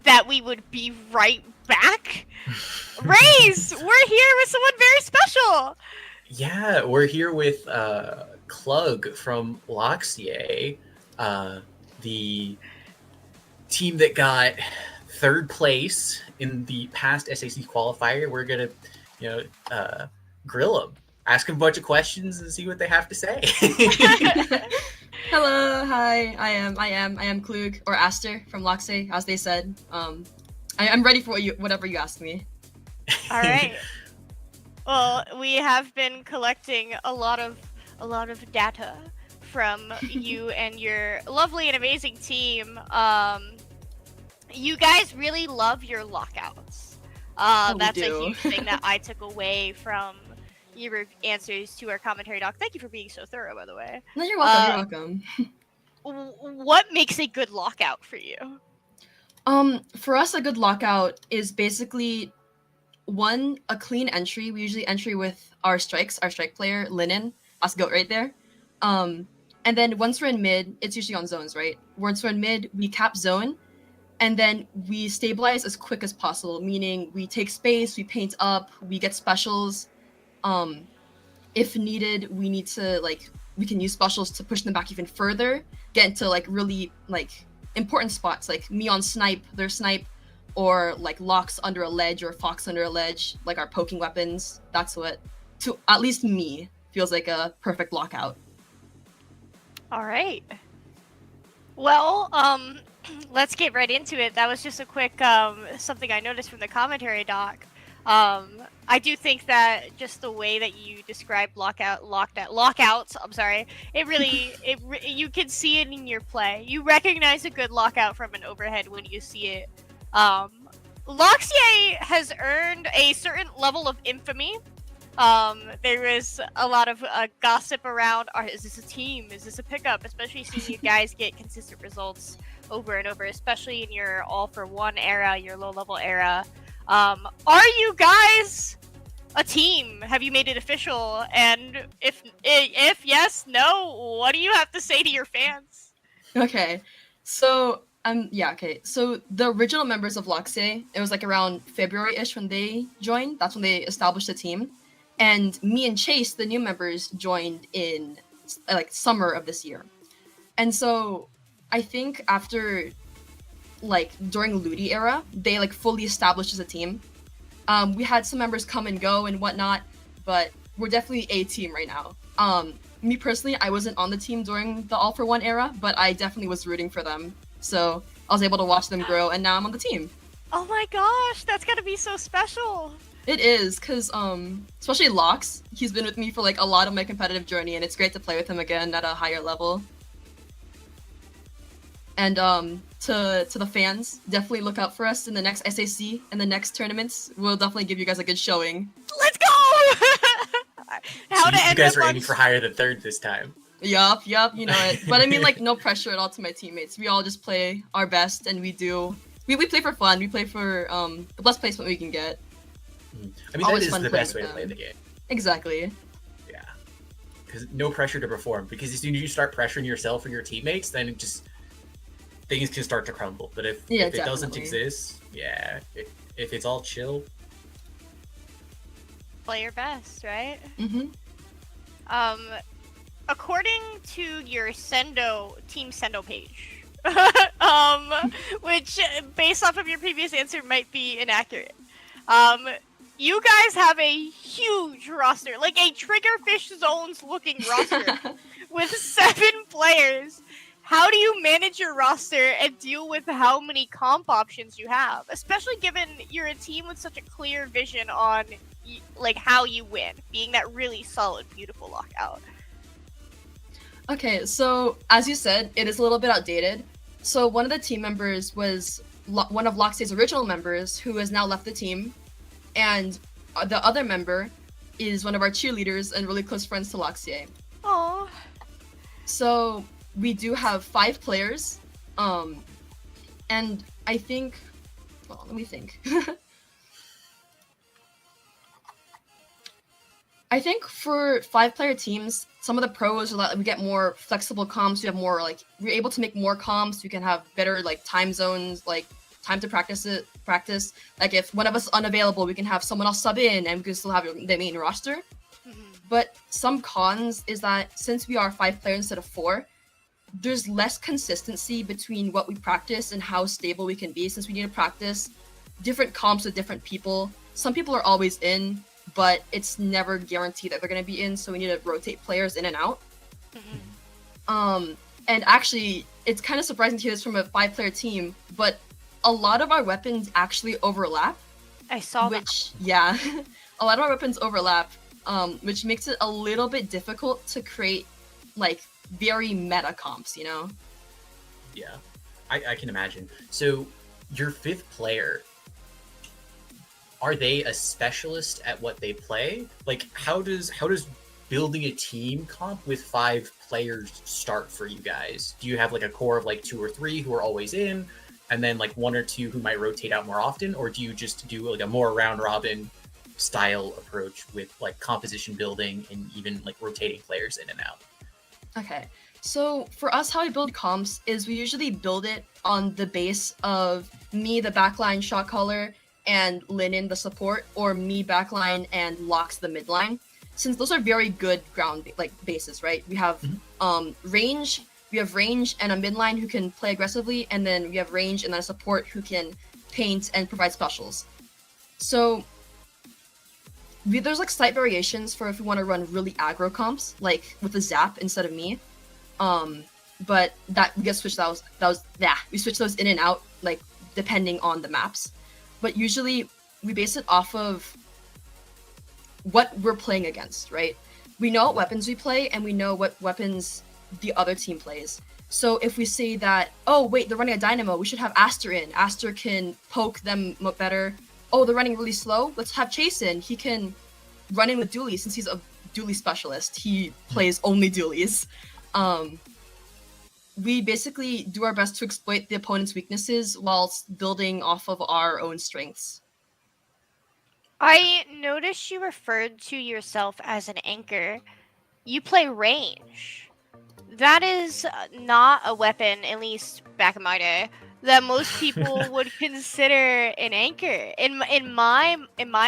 that we would be right back? Race, we're here with someone very special. Yeah, we're here with Klug from Loxier, the team that got third place in the past SAC qualifier. We're gonna, grill them, ask them a bunch of questions, and see what they have to say. Hello, hi. I am Klug or Aster from Loxier, as they said. I'm ready for whatever you ask me. All right. Well, we have been collecting a lot of data from you and your lovely and amazing team. You guys really love your lockouts. That's a huge thing that I took away from your answers to our commentary doc. Thank you for being so thorough, by the way. No, you're welcome. You're welcome. What makes a good lockout for you? For us, a good lockout is basically a clean entry. We usually entry with our strike player, Linen, us goat right there. And then once we're in mid, it's usually on zones, right? Once we're in mid, we cap zone, and then we stabilize as quick as possible, meaning we take space, we paint up, we get specials. If needed, we can use specials to push them back even further, get into really important spots, like me on snipe, their snipe, or locks under a ledge or fox under a ledge, like our poking weapons. That's what, to at least me, feels like a perfect lockout. All right. Well, let's get right into it. That was just a quick something I noticed from the commentary doc. I do think that just the way that you described lockouts, I'm sorry, it really, you can see it in your play. You recognize a good lockout from an overhead when you see it. Loxier has earned a certain level of infamy. There is a lot of gossip around, is this a team? Is this a pickup? Especially seeing you guys get consistent results over and over, especially in your all-for-one era, your low-level era. Are you guys a team? Have you made it official? And if yes, no, what do you have to say to your fans? Okay, so So the original members of Loxier, it was around February-ish when they joined. That's when they established the team. And me and Chase, the new members, joined in summer of this year. And so I think after during Ludi era, they fully established as a team. We had some members come and go and whatnot, but we're definitely a team right now. Me personally, I wasn't on the team during the All for One era, but I definitely was rooting for them. So I was able to watch them grow, and now I'm on the team. Oh my gosh, that's gotta be so special. It is, because especially Lox, he's been with me for a lot of my competitive journey, and it's great to play with him again at a higher level. And to the fans, definitely look out for us in the next SAC and the next tournaments. We'll definitely give you guys a good showing. Let's go! You guys are aiming for higher than third this time. Yup, you know it. But I mean, no pressure at all to my teammates. We all just play our best, and we play for fun. We play for the best placement we can get. I mean, that is the best way to play the game. Exactly. Yeah. Because no pressure to perform. Because as soon as you start pressuring yourself or your teammates, then it just things can start to crumble. But if it doesn't exist, if it's all chill, play your best, right? Mm-hmm. According to your Team Sendo page, which based off of your previous answer might be inaccurate. You guys have a huge roster, a Triggerfish Zones looking roster with 7 players. How do you manage your roster and deal with how many comp options you have? Especially given you're a team with such a clear vision on how you win, being that really solid, beautiful lockout. Okay, so as you said, it is a little bit outdated. So one of the team members was one of Loxier's original members who has now left the team. And the other member is one of our cheerleaders and really close friends to Loxier. Aww. So we do have 5 players. And I think, let me think. I think for 5-player teams, some of the pros are that we get more flexible comps. We have more like we're able to make more comps. We can have better like time zones, like time to practice. Like if one of us is unavailable, we can have someone else sub in, and we can still have the main roster. But some cons is that since we are 5 players instead of 4, there's less consistency between what we practice and how stable we can be, since we need to practice different comps with different people. Some people are always in, but it's never guaranteed that they're going to be in, so we need to rotate players in and out. And actually, it's kind of surprising to hear this from a 5-player team, but a lot of our weapons actually overlap. I saw that. Yeah, a lot of our weapons overlap, which makes it a little bit difficult to create, like, very meta comps, you know? Yeah, I can imagine. So, your 5th player, are they a specialist at what they play? Like, how does building a team comp with 5 players start for you guys? Do you have like a core of like 2 or 3 who are always in, and then like 1 or 2 who might rotate out more often, or do you just do like a more round robin style approach with like composition building and even like rotating players in and out? Okay, so for us, how we build comps is we usually build it on the base of me, the backline shot caller, and Linen, the support, or me backline and Locks, the midline. Since those are very good ground like bases, right? We have range. We have range and a midline who can play aggressively, and then we have range and then a support who can paint and provide specials. So there's like slight variations for if we want to run really aggro comps, like with a zap instead of me. But that we get switched. We switch those in and out, like depending on the maps. But usually we base it off of what we're playing against, right? We know what weapons we play, and we know what weapons the other team plays. So if we say that, oh wait, they're running a Dynamo, we should have Aster in. Aster can poke them better. Oh, they're running really slow, let's have Chase in. He can run in with dualies, since he's a dually specialist. He plays only dualies. We basically do our best to exploit the opponent's weaknesses whilst building off of our own strengths. I noticed you referred to yourself as an anchor. You play range. That is not a weapon, at least back in my day, that most people would consider an anchor. In my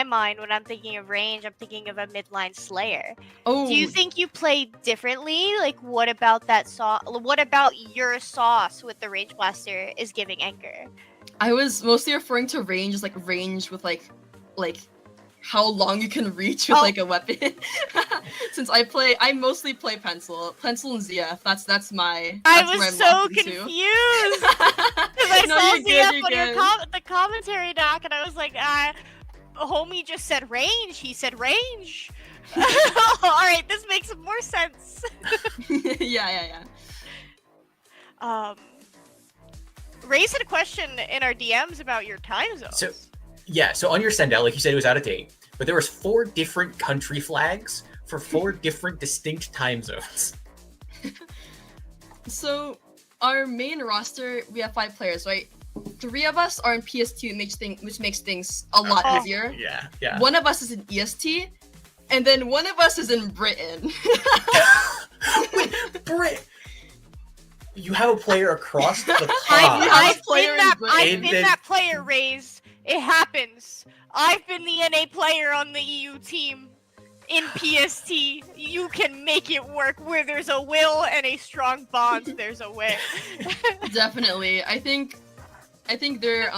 mind, when I'm thinking of range, I'm thinking of a midline slayer. Oh, do you think you play differently? Like, what about that sauce? What about your sauce with the range blaster is giving anchor? I was mostly referring to range as like range with like how long you can reach with like a weapon. Since I mostly play pencil and ZF. That's my. I was so confused because I saw ZF on the commentary doc, and I was like, homie just said range. He said range. All right, this makes more sense. Yeah. Raise had a question in our DMs about your time zones. So on your send out, like you said, it was out of date, but there was 4 different country flags for 4 different distinct time zones. So our main roster, we have 5 players, right? 3 of us are in PST, which makes things a lot easier. Yeah. 1 of us is in EST, and then 1 of us is in Britain. Wait, Brit. You have a player across the pond. I've been that player, Raised. It happens. I've been the NA player on the EU team in PST. You can make it work. Where there's a will and a strong bond, there's a way. Definitely. I think they're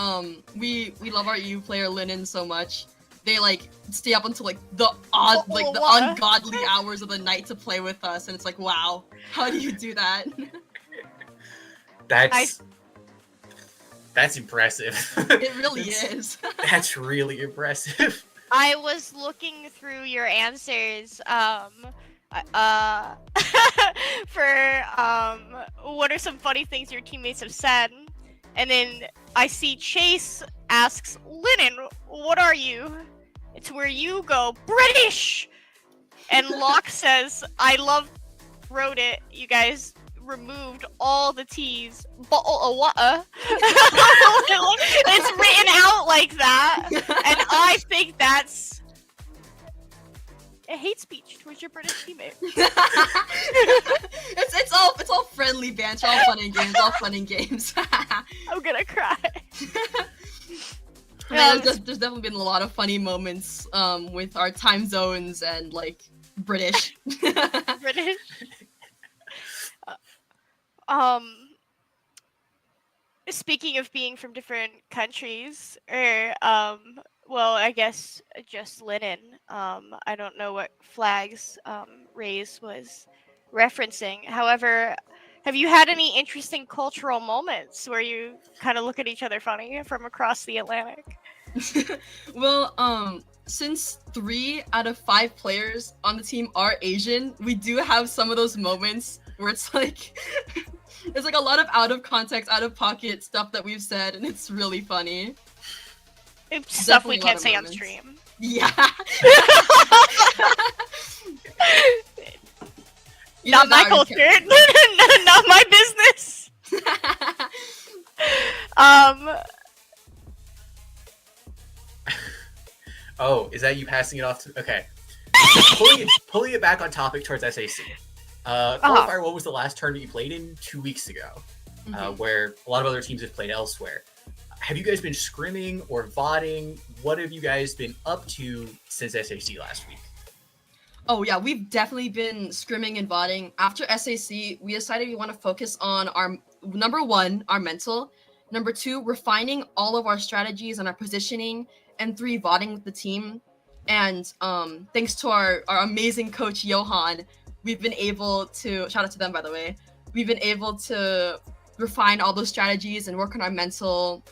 we love our EU player Linen so much. They like stay up until like the ungodly hours of the night to play with us, and it's like, wow, how do you do that? That's impressive. It really is. That's really impressive. I was looking through your answers for what are some funny things your teammates have said, and then I see Chase asks Linen, what are you? It's where you go, British. And Locke says, wrote it, you guys removed all the T's. What? It's written out like that, and I think that's hate speech towards your British teammate. it's all friendly banter, all fun and games, all fun and games. I'm gonna cry. There's definitely been a lot of funny moments with our time zones and like British. British. Speaking of being from different countries, or well, I guess just linen. I don't know what flags Ray's was referencing. However, have you had any interesting cultural moments where you kind of look at each other funny from across the Atlantic? Well, since 3 out of 5 players on the team are Asian, we do have some of those moments where it's like it's like a lot of out of context, out of pocket stuff that we've said, and it's really funny. It's stuff we Definitely a lot can't of say on moments. stream. Yeah. Not my culture. Not my business. Oh, is that you passing it off to? Okay. Pulling it back on topic towards SAC. Qualifier, what was the last tournament you played in? 2 weeks ago, where a lot of other teams have played elsewhere. Have you guys been scrimming or VODing? What have you guys been up to since SAC last week? Oh yeah, we've definitely been scrimming and VODing. After SAC, we decided we want to focus on our number 1, our mental. Number 2, refining all of our strategies and our positioning. And 3, VODing with the team. And thanks to our amazing coach Johan, we've been able to, shout out to them by the way, we've been able to refine all those strategies and work on our mental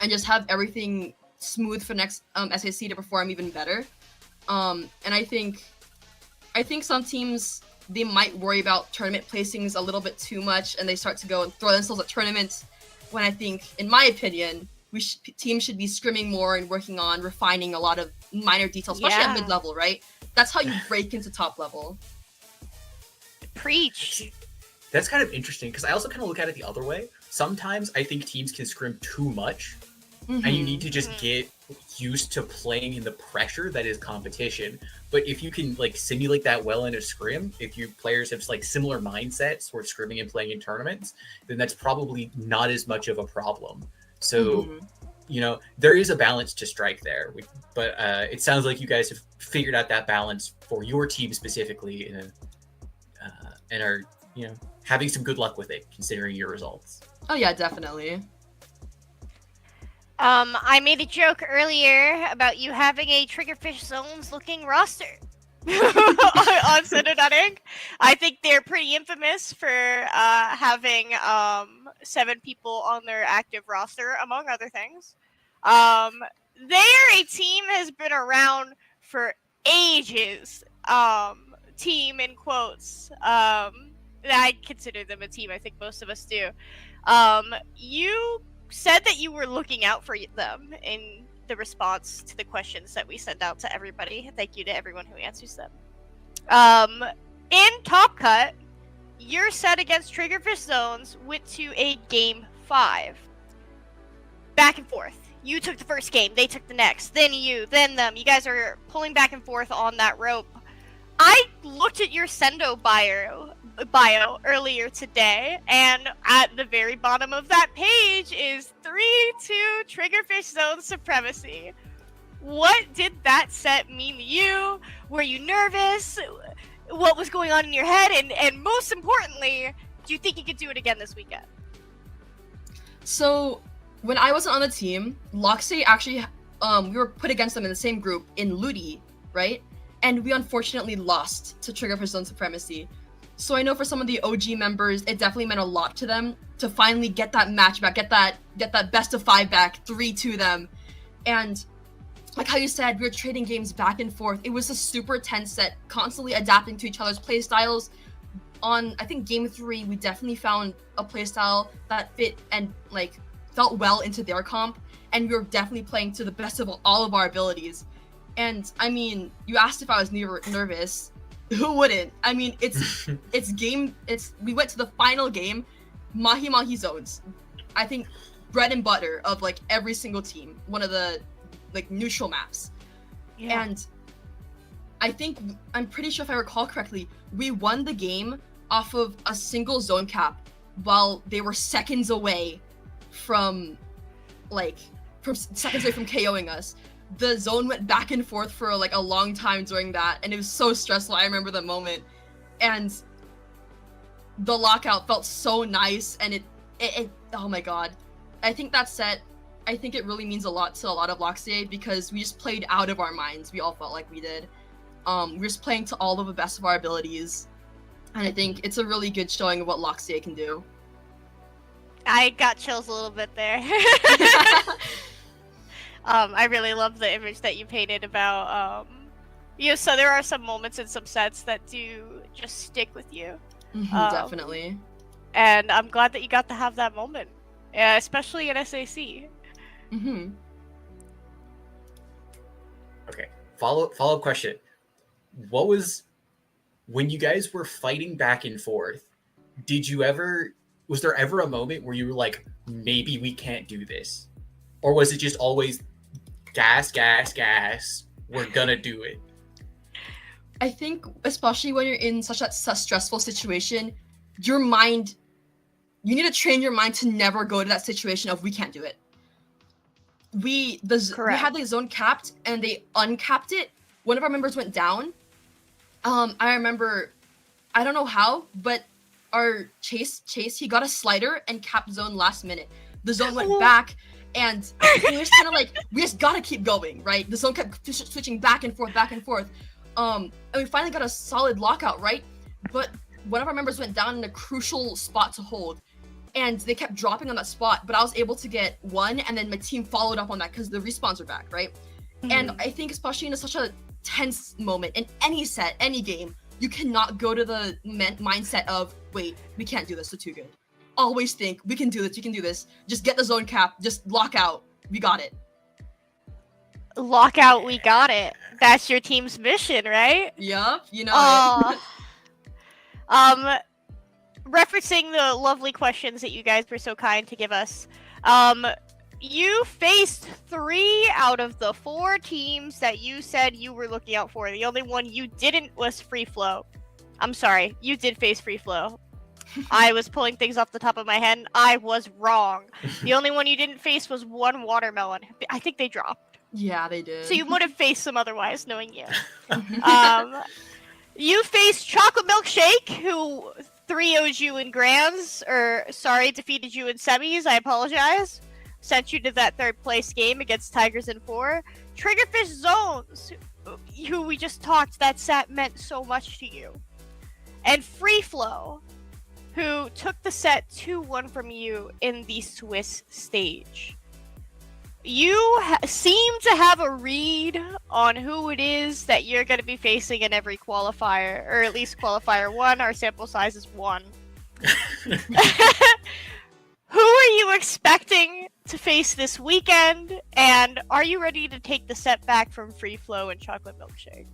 and just have everything smooth for next SAC to perform even better. And I think some teams, they might worry about tournament placings a little bit too much and they start to go and throw themselves at tournaments, when I think, in my opinion, teams should be scrimming more and working on refining a lot of minor details, especially at mid-level, right? That's how you break into top level. Preach. That's kind of interesting because I also kind of look at it the other way. Sometimes I think teams can scrim too much, and you need to just get used to playing in the pressure that is competition. But if you can like simulate that well in a scrim, if you players have like similar mindsets for scrimming and playing in tournaments, then that's probably not as much of a problem. So, you know, there is a balance to strike there. But it sounds like you guys have figured out that balance for your team specifically, and are, you know, having some good luck with it, considering your results. Oh yeah, definitely. I made a joke earlier about you having a Triggerfish Zones looking roster on Citadel. I think they're pretty infamous for having 7 people on their active roster, among other things. They are a team has been around for ages. Team in quotes. I consider them a team. I think most of us do. You said that you were looking out for them in the response to the questions that we send out to everybody. Thank you to everyone who answers them. In Top Cut, your set against Triggerfish Zones went to a game 5. Back and forth. You took the first game, they took the next, then you, then them. You guys are pulling back and forth on that rope. I looked at your Sendo bio earlier today, and at the very bottom of that page is 3-2 Triggerfish Zone supremacy. What did that set mean to you? Were you nervous? What was going on in your head? And most importantly, do you think you could do it again this weekend? So, when I wasn't on the team, Loxay actually, we were put against them in the same group in Ludi, right? And we unfortunately lost to Triggerfish Zone supremacy. So I know for some of the OG members, it definitely meant a lot to them to finally get that match back, get that best of 5 back, 3-2 them. And like how you said, we were trading games back and forth. It was a super tense set, constantly adapting to each other's play styles. On, I think, game 3, we definitely found a play style that fit and like felt well into their comp. And we were definitely playing to the best of all of our abilities. And I mean, you asked if I was nervous. Who wouldn't? I mean, we went to the final game, Mahi zones. I think bread and butter of like every single team, one of the like neutral maps. Yeah. And I'm pretty sure if I recall correctly, we won the game off of a single zone cap while they were seconds away from seconds away from KOing us. The zone went back and forth for like a long time during that, and it was so stressful. I remember the moment, and the lockout felt so nice, and it oh my god. I think that set, I think it really means a lot to a lot of Loxier because we just played out of our minds. We all felt like we did. We're just playing to all of the best of our abilities, and I think it's a really good showing of what Loxier can do. I got chills a little bit there. I really love the image that you painted about, so there are some moments in some sets that do just stick with you. Definitely. And I'm glad that you got to have that moment, especially in SAC. Okay, follow-up question. What was, when you guys were fighting back and forth, was there ever a moment where you were like, maybe we can't do this? Or was it just always gas, we're gonna do it? I think, especially when you're in such a stressful situation, your mind, you need to train your mind to never go to that situation of we can't do it. We had the zone capped and they uncapped it. One of our members went down. I remember, I don't know how, but our Chase, he got a slider and capped zone last minute. The zone went back, and we just kind of like, we just gotta keep going, right? The zone kept switching back and forth. And we finally got a solid lockout, right? But one of our members went down in a crucial spot to hold, and they kept dropping on that spot, but I was able to get one, and then my team followed up on that because the respawns are back, right? And I think especially in such a tense moment, in any set, any game, you cannot go to the mindset of, wait, we can't do this, we're too good. Always think, we can do this, just get the zone cap, just lock out, we got it. Lockout, we got it. That's your team's mission, right? Yup, you know it. Referencing the lovely questions that you guys were so kind to give us, you faced 3 out of the 4 teams that you said you were looking out for. The only one you didn't was Free Flow. I'm sorry, you did face Free Flow. I was pulling things off the top of my head, and I was wrong. The only one you didn't face was one Watermelon. I think they dropped. Yeah, they did. So you would have faced them otherwise, knowing you. You faced Chocolate Milkshake, who 3-0'd you in grands, defeated you in semis. I apologize. Sent you to that 3rd place game against Tigers in 4. Triggerfish Zones, who we just talked, that set meant so much to you. And Free Flow, who took the set 2-1 from you in the Swiss stage. You seem to have a read on who it is that you're going to be facing in every qualifier, or at least qualifier 1. Our sample size is 1. Who are you expecting to face this weekend? And are you ready to take the set back from Free Flow and Chocolate Milkshake?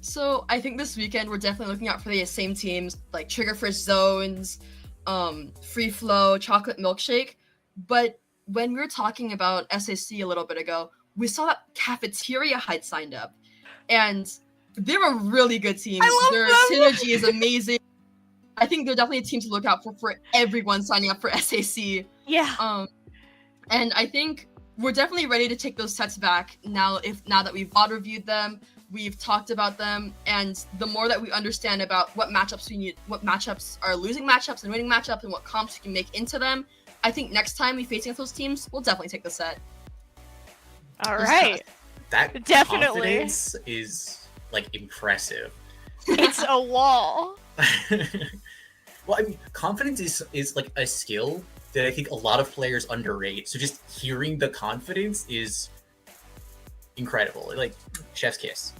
So I think this weekend we're definitely looking out for the same teams like Triggerfish Zones, Free Flow, Chocolate Milkshake. But when we were talking about SAC a little bit ago, we saw that Cafeteria had signed up, and they're a really good team. Their synergy is amazing. I think they're definitely a team to look out for everyone signing up for SAC. Yeah. And I think we're definitely ready to take those sets back now that we've VOD reviewed them, we've talked about them, and the more that we understand about what matchups we need, what matchups are losing matchups and winning matchups, and what comps we can make into them, I think next time we face against those teams, we'll definitely take the set. All right. That definitely confidence is like impressive. It's a wall. Well, I mean, confidence is like a skill that I think a lot of players underrate. So just hearing the confidence is incredible. Like, chef's kiss.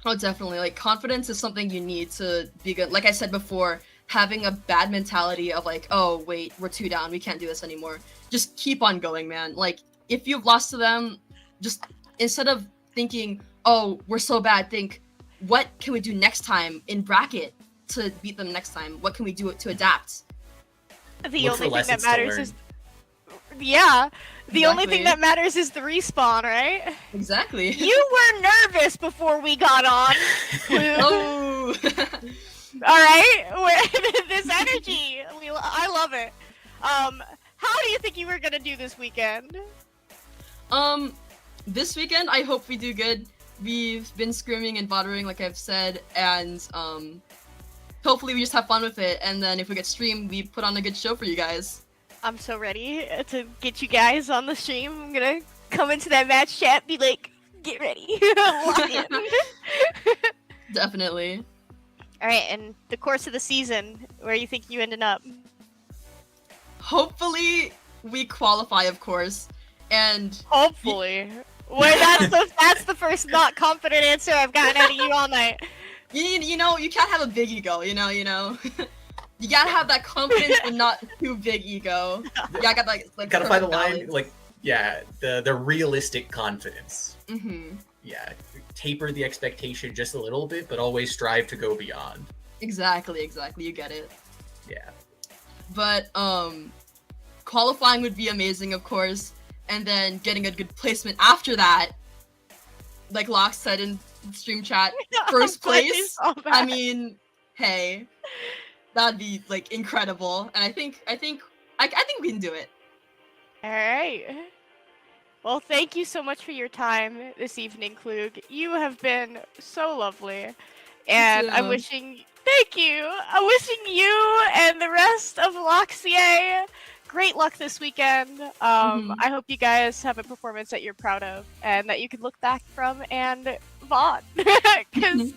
Oh, definitely. Like, confidence is something you need to be good. Like I said before, having a bad mentality of like, oh, wait, we're 2 down, we can't do this anymore. Just keep on going, man. Like, if you've lost to them, just instead of thinking, oh, we're so bad, think, what can we do next time in bracket to beat them next time? What can we do to adapt? The only thing that matters is Yeah. The only thing Exactly. that matters is the respawn, right? Exactly. You were nervous before we got on, Clue. Oh. All right, this energy, I love it. How do you think you were gonna do this weekend? This weekend I hope we do good. We've been screaming and bothering, like I've said, and hopefully we just have fun with it. And then if we get streamed, we put on a good show for you guys. I'm so ready to get you guys on the stream. I'm gonna come into that match chat, be like, get ready, lock in. Definitely. All right, and the course of the season, where you think you ended up? Hopefully we qualify, of course, and Hopefully. Wait, that's the first not confident answer I've gotten out of you all night. you know you can't have a big ego. You know. You gotta have that confidence, but not too big ego. Yeah, I got like Gotta find the perfect line, like, yeah, the realistic confidence. balance. Mhm. Yeah, taper the expectation just a little bit, but always strive to go beyond. Exactly. You get it. Yeah. But qualifying would be amazing, of course, and then getting a good placement after that. Like Locke said in stream chat, first I'm glad you place. saw that. I mean, hey, that'd be like incredible, and I think we can do it. All right. Well, thank you so much for your time this evening, Klug. You have been so lovely, and I'm too. wishing. Thank you. I'm wishing you and the rest of Loxier great luck this weekend. Mhm. I hope you guys have a performance that you're proud of and that you can look back from and vaunt, because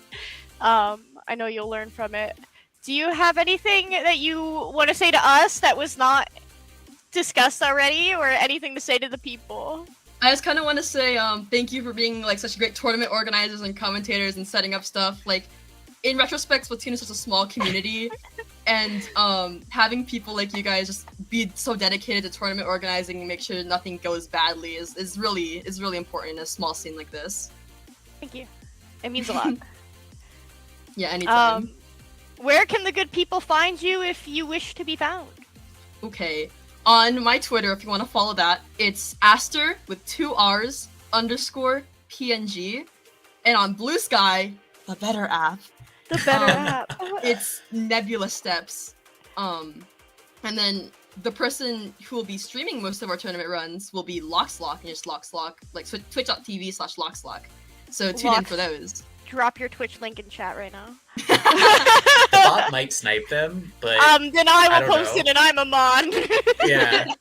I know you'll learn from it. Do you have anything that you want to say to us that was not discussed already, or anything to say to the people? I just kind of want to say thank you for being like such great tournament organizers and commentators and setting up stuff. Like in retrospect, Splatoon is such a small community, and having people like you guys just be so dedicated to tournament organizing and make sure nothing goes badly is really important in a small scene like this. Thank you. It means a lot. Yeah, anytime. Where can the good people find you if you wish to be found? Okay. On my Twitter, if you want to follow that, it's Aster with 2 R's _ PNG. And on Blue Sky, the better app, The better app. it's Nebula Steps. And then the person who will be streaming most of our tournament runs will be Loxlock, and just Loxlock, like twitch.tv/Loxlock. So tune in for those. Drop your Twitch link in chat right now. The bot might snipe them, but Then I I will don't post know. it, and I'm a mon. yeah.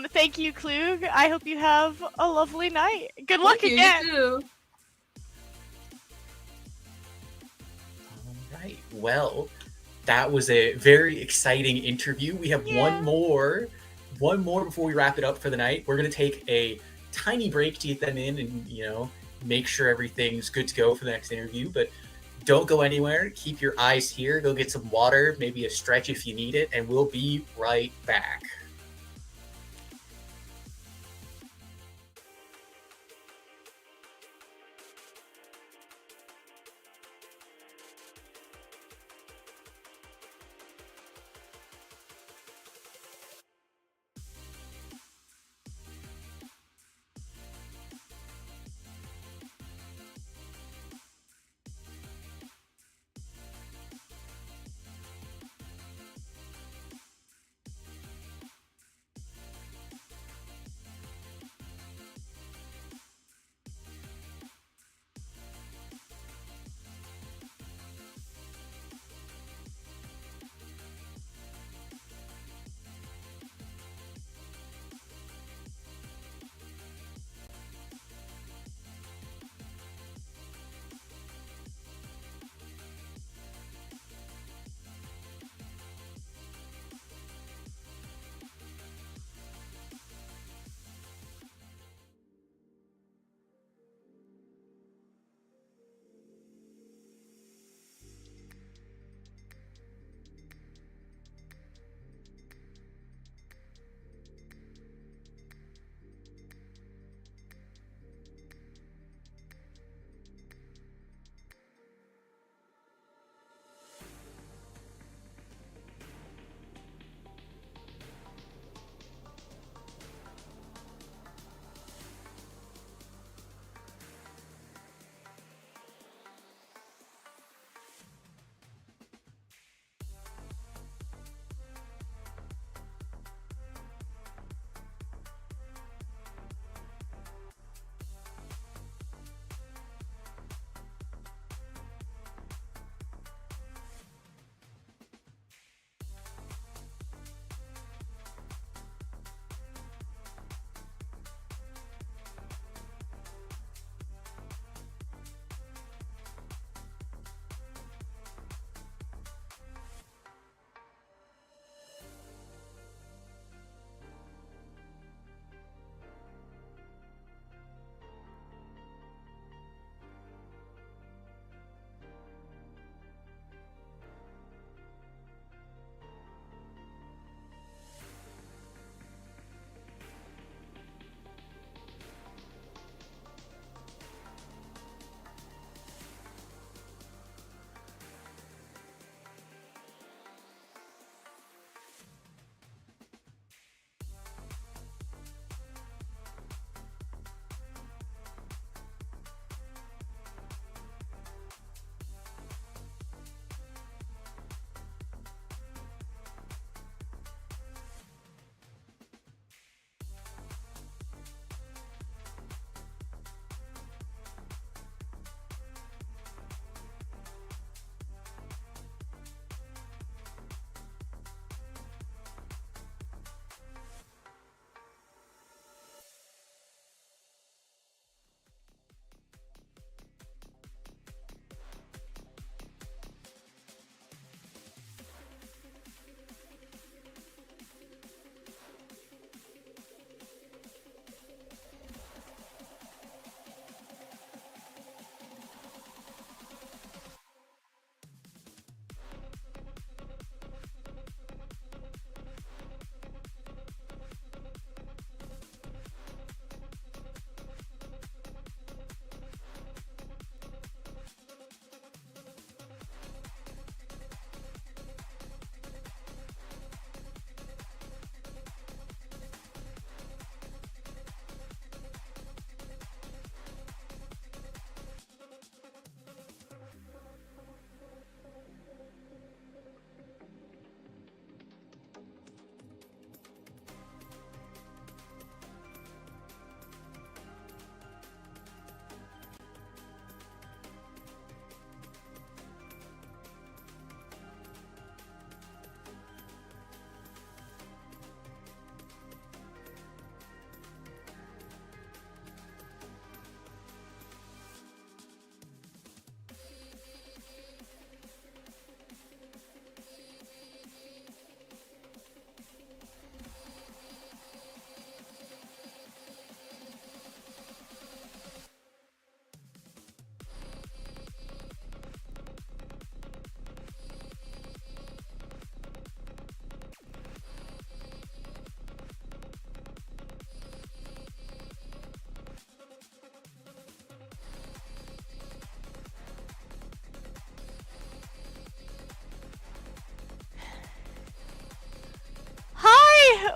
Thank you, Klug. I hope you have a lovely night. Good luck Thank you, again. you too. All right. Well, that was a very exciting interview. We have Yeah. one more before we wrap it up for the night. We're gonna take a tiny break to get them in and make sure everything's good to go for the next interview. But don't go anywhere. Keep your eyes here. Go get some water, maybe a stretch if you need it, and we'll be right back.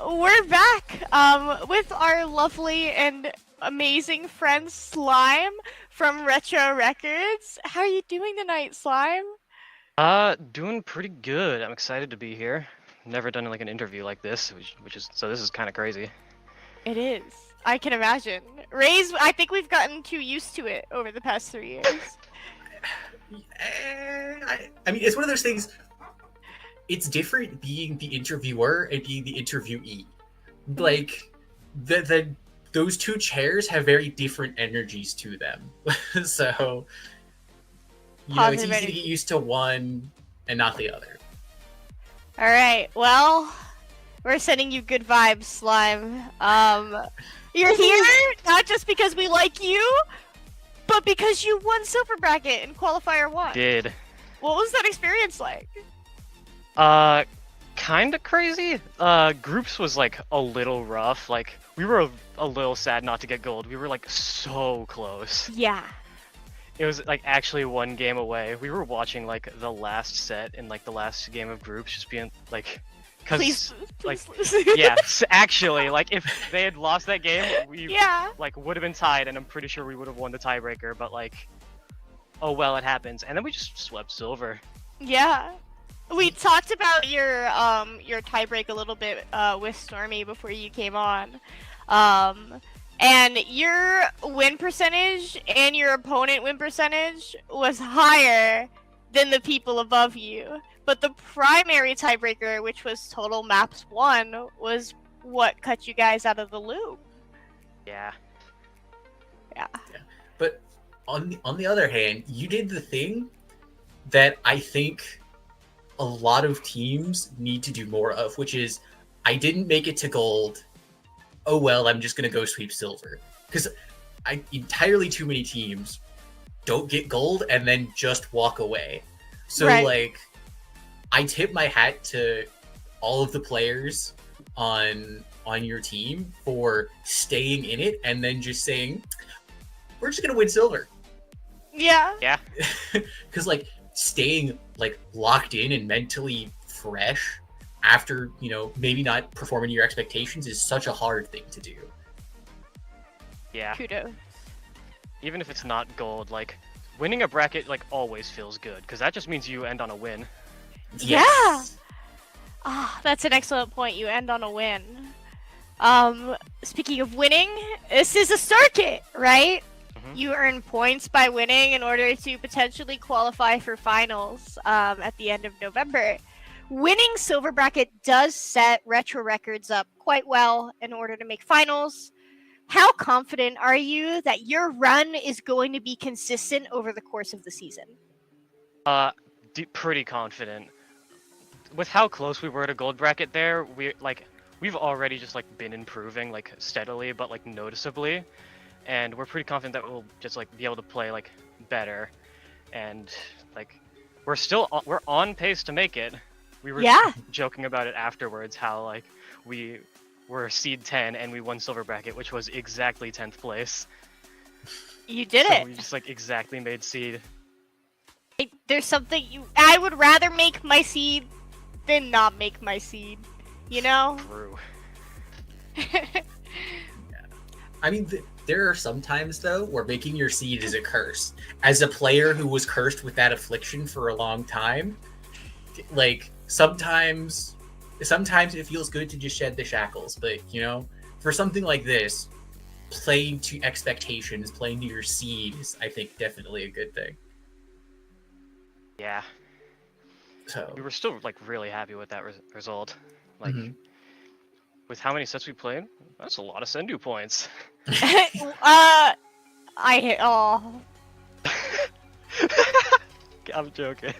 we're back with our lovely and amazing friend Slime from Retro Records. How are you doing tonight, Slime? Doing pretty good. I'm excited to be here. Never done like an interview like this, which is so this is kind of crazy. It is. I can imagine. Ray's, I think we've gotten too used to it over the past 3 years. I mean, it's one of those things. It's different being the interviewer and being the interviewee. Like, those two chairs have very different energies to them. So, you know, it's Positive easy to energy. get used to one and not the other. All right. Well, we're sending you good vibes, Slime. You're here not just because we like you, but because you won Silver Bracket in Qualifier 1. Did. What was that experience like? Kinda crazy. Groups was like a little rough. Like we were a little sad not to get gold. We were like so close. Yeah. It was like actually one game away. We were watching like the last set in like the last game of groups, just being like, Please, like, please. yeah, actually, like if they had lost that game, we Yeah. like would have been tied, and I'm pretty sure we would have won the tiebreaker. But like, oh well, it happens. And then we just swept silver. Yeah. We talked about your tiebreak a little bit with Stormy before you came on. And your win percentage and your opponent win percentage was higher than the people above you. But the primary tiebreaker, which was total maps won, was what cut you guys out of the loop. Yeah. Yeah. But on the other hand, you did the thing that I think a lot of teams need to do more of, which is I didn't make it to gold. Oh well, I'm just gonna go sweep silver. Because entirely too many teams don't get gold and then just walk away. So Right. like I tip my hat to all of the players on your team for staying in it and then just saying, we're just gonna win silver. Yeah. Yeah. Because like staying like locked in and mentally fresh after, you know, maybe not performing to your expectations is such a hard thing to do. Yeah. Kudos. Even if it's not gold, like winning a bracket like always feels good because that just means you end on a win. Yes. Ah, that's an excellent point. You end on a win. Speaking of winning, this is a circuit, right? Mhm. You earn points by winning in order to potentially qualify for finals at the end of November. Winning Silver Bracket does set Retro Records up quite well in order to make finals. How confident are you that your run is going to be consistent over the course of the season? Pretty confident. With how close we were to gold bracket there, we've already just like been improving like steadily but like noticeably, and we're pretty confident that we'll just like be able to play like better, and like we're on pace to make it. We were Yeah. joking about it afterwards how like we were seed 10 and we won silver bracket, which was exactly 10th place. You did So it. we just like exactly made seed. There's something I would rather make my seed than not make my seed, you know? True. I mean, there are some times though where making your seed is a curse. As a player who was cursed with that affliction for a long time, like sometimes it feels good to just shed the shackles, but you know, for something like this, playing to expectations, playing to your seed is, I think, definitely a good thing. Yeah. So We were still like really happy with that result. Like Mhm. with how many sets we played, that's a lot of Sendu points. I hit. Oh I'm joking.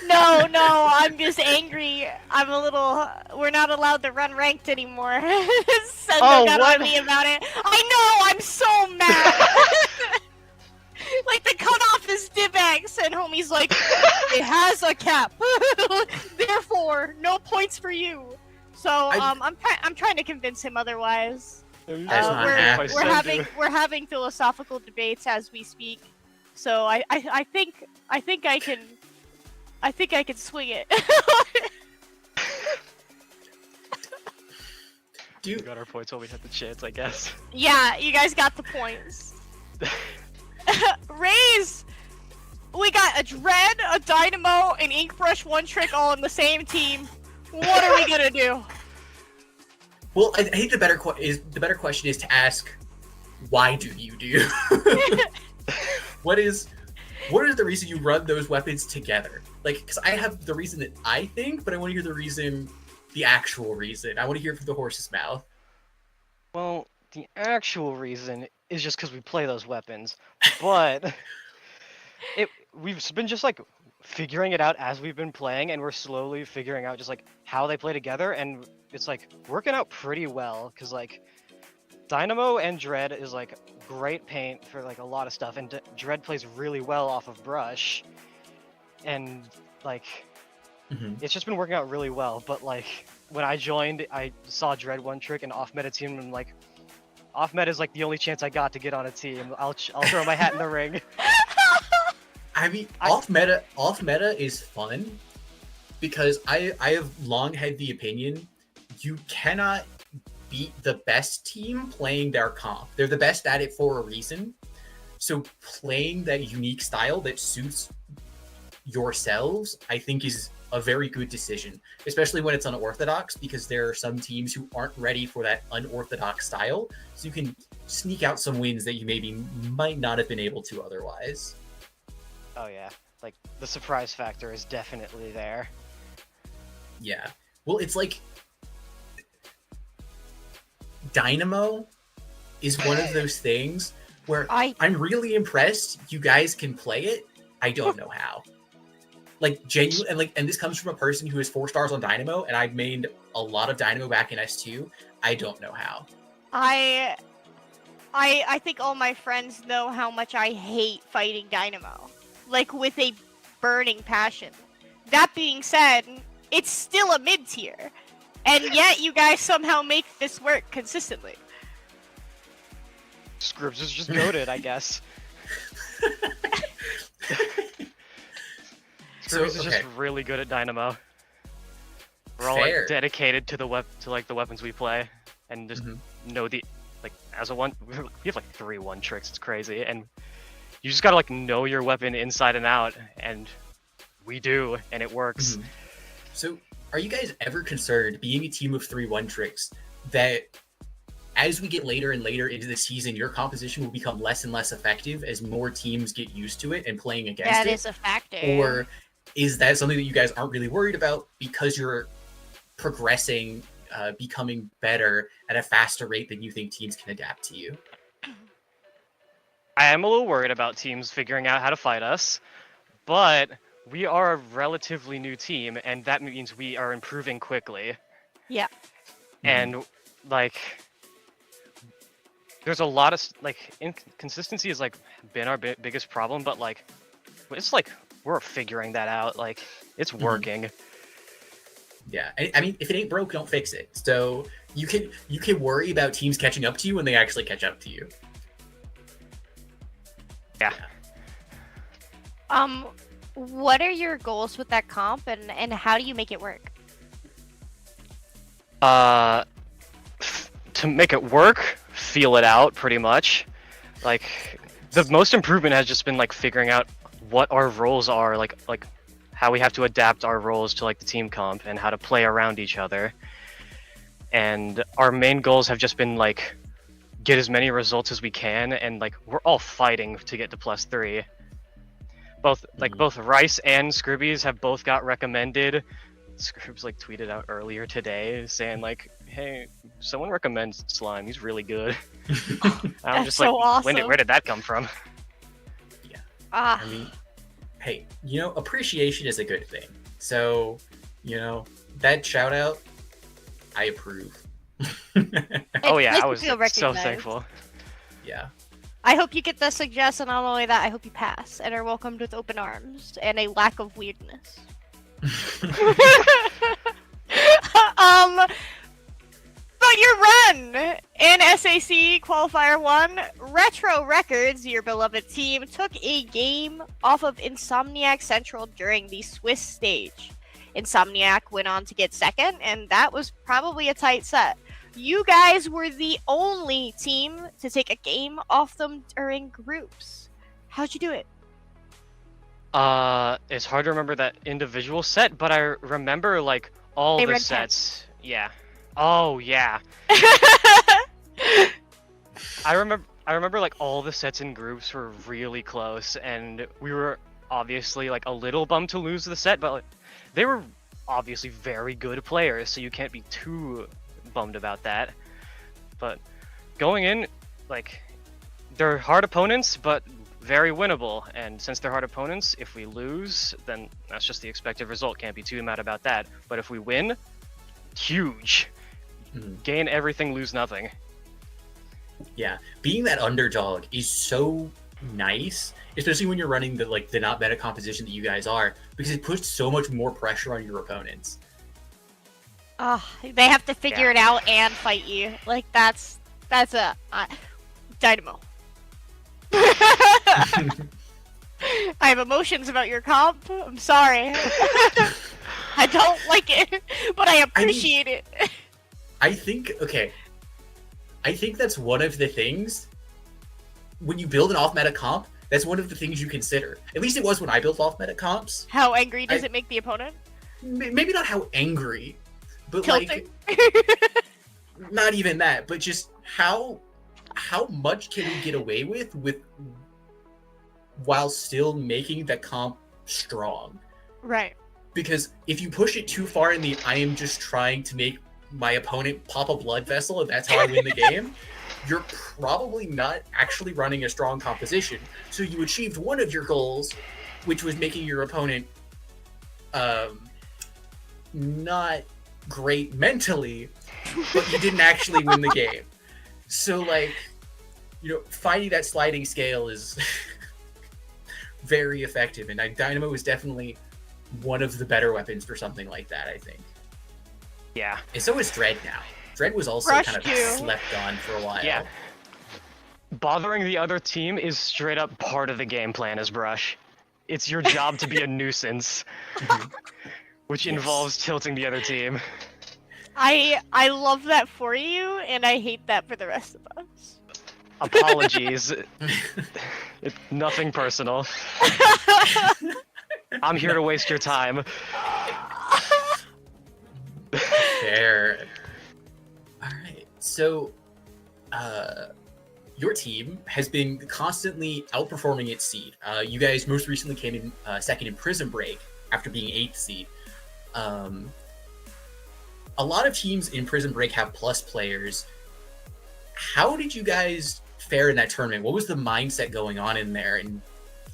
no, I'm just angry. I'm a little. We're not allowed to run ranked anymore. Sendo Oh, got what? on me about it. I know. I'm so mad. Like the cutoff is DivX, and homie's like, it has a cap. Therefore, no points for you. So I'm trying to convince him otherwise. That's not happening. We're having philosophical debates as we speak. So I think I can swing it. We got our points while we had the chance, I guess. Yeah, you guys got the points. Raise! We got a Dread, a Dynamo, an Inkbrush, one trick all in the same team. What are we gonna do? Well, I think the better question is to ask, why do you do? What is the reason you run those weapons together? Like, because I have the reason that I think, but I want to hear the actual reason. I want to hear it from the horse's mouth. Well, the actual reason is just because we play those weapons, but we've been just like figuring it out as we've been playing, and we're slowly figuring out just like how they play together, and it's like working out pretty well. Because like Dynamo and Dread is like great paint for like a lot of stuff, and Dread plays really well off of brush, and like it's just been working out really well. But like when I joined, I saw Dread one trick and off meta team, and like off meta is like the only chance I got to get on a team. I'll throw my hat in the ring. I mean, off meta is fun because I have long had the opinion you cannot beat the best team playing their comp. They're the best at it for a reason. So playing that unique style that suits yourselves, I think, is a very good decision, especially when it's unorthodox, because there are some teams who aren't ready for that unorthodox style. So you can sneak out some wins that you might not have been able to otherwise. Oh yeah, like the surprise factor is definitely there. Yeah. Well, it's like Dynamo is one of those things where I'm really impressed you guys can play it. I don't know how. Like genuine, and this comes from a person who is 4 stars on Dynamo, and I've made a lot of Dynamo back in S2. I don't know how. I think all my friends know how much I hate fighting Dynamo. Like, with a burning passion. That being said, it's still a mid-tier. And yet you guys somehow make this work consistently. Scribs is just goated, I guess. Scribs is just really good at Dynamo. We're all like dedicated to the weapons we play, and just know as a one. We have like 3 one tricks. It's crazy, and you just gotta like know your weapon inside and out, and we do, and it works. So, are you guys ever concerned, being a team of 3 one tricks, that as we get later and later into the season, your composition will become less and less effective as more teams get used to it and playing against it? That is a factor. Or is that something that you guys aren't really worried about because you're progressing, becoming better at a faster rate than you think teams can adapt to you? I am a little worried about teams figuring out how to fight us, but we are a relatively new team, and that means we are improving quickly. Yeah. And like, there's a lot of like inconsistency has like been our biggest problem, but like, it's like we're figuring that out. Like, it's working. Yeah, I mean, if it ain't broke, don't fix it. So you can worry about teams catching up to you when they actually catch up to you. Yeah. What are your goals with that comp, and how do you make it work? To make it work, feel it out pretty much. Like, the most improvement has just been like figuring out what our roles are, like how we have to adapt our roles to like the team comp and how to play around each other. And our main goals have just been like get as many results as we can, and like we're all fighting to get to +3. Both Rice and Scribbies have both got recommended. Scribs like tweeted out earlier today saying like, hey, someone recommends Slime, he's really good. I'm just so like, awesome. where did that come from? Yeah. I mean, hey, appreciation is a good thing. So, that shout out, I approve. Oh yeah, nice I was to feel so recognized. thankful. Yeah. I hope you get the success, and not only that, I hope you pass and are welcomed with open arms and a lack of weirdness. But your run in SAC Qualifier 1, Retro Records, your beloved team, took a game off of Insomniac Central during the Swiss stage. Insomniac went on to get second, and that was probably a tight set. you guys were the only team to take a game off them during groups. How'd you do it? It's hard to remember that individual set, but I remember like all They the ran sets. Yeah. Oh yeah. I remember like all the sets in groups were really close, and we were obviously like a little bummed to lose the set, but like, they were obviously very good players, so you can't be too bummed about that. But going in, like, they're hard opponents, but very winnable. And since they're hard opponents, if we lose, then that's just the expected result. Can't be too mad about that. But if we win, huge. Gain everything, lose nothing. Yeah, being that underdog is so nice, especially when you're running the not meta composition that you guys are, because it puts so much more pressure on your opponents. Oh, they have to figure it out and fight you. Like that's a Dynamo. I have emotions about your comp. I'm sorry. I don't like it, but I appreciate it. I think that's one of the things, when you build an off-meta comp, that's one of the things you consider. At least it was when I built off-meta comps. How angry does it make the opponent? Maybe not how angry, but Tilting. like, not even that, but just how much can we get away with while still making the comp strong? Right. Because if you push it too far in the I am just trying to make my opponent pop a blood vessel and that's how I win the game, you're probably not actually running a strong composition. So you achieved one of your goals, which was making your opponent not great mentally, but you didn't actually win the game. So like, finding that sliding scale is very effective, and Dynamo is definitely one of the better weapons for something like that, I think. Yeah. And so is Dread now. Dread was also Rush kind of too. slept on for a while. Yeah. Bothering the other team is straight up part of the game plan as Brush. It's your job to be a nuisance, which involves tilting the other team. I love that for you, and I hate that for the rest of us. Apologies. It's nothing personal. I'm here to waste your time. Fair. Alright, so your team has been constantly outperforming its seed. You guys most recently came in second in Prison Break after being 8th seed. A lot of teams in Prison Break have plus players. How did you guys fare in that tournament? What was the mindset going on in there? And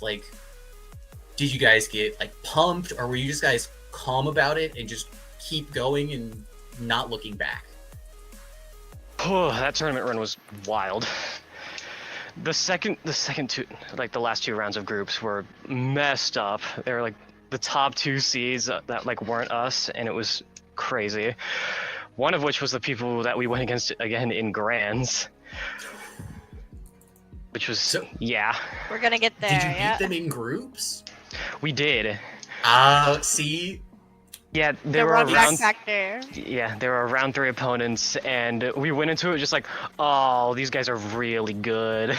like, did you guys get like pumped, or were you just guys calm about it and just keep going and not looking back? Oh, that tournament run was wild. The last two rounds of groups were messed up. They were like the top 2 seeds that like weren't us, and it was crazy. One of which was the people that we went against again in Grands, which was yeah. We're gonna get there. Did you beat them in groups? We did. See. Yeah, They were around. back there. Yeah, there were round 3 opponents, and we went into it just like, oh, these guys are really good,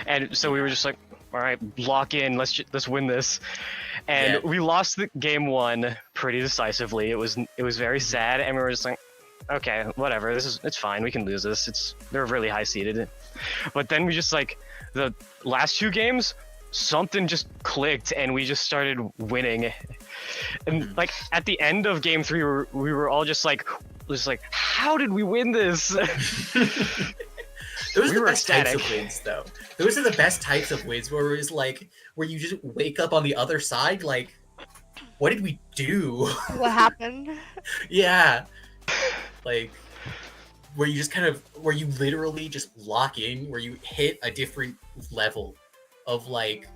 and so we were just like, all right, lock in, let's win this, and we lost the game 1 pretty decisively. It was very sad, and we were just like, okay, whatever, it's fine, we can lose this. They're really high seeded, but then we just like the last 2 games, something just clicked, and we just started winning. And like at the end of game 3, we were all just like, how did we win this? Those are the best types of wins, though. Those are the best types of wins where it's like, where you just wake up on the other side, like, what did we do? What happened? Yeah, like where you literally just lock in, where you hit a different level of like,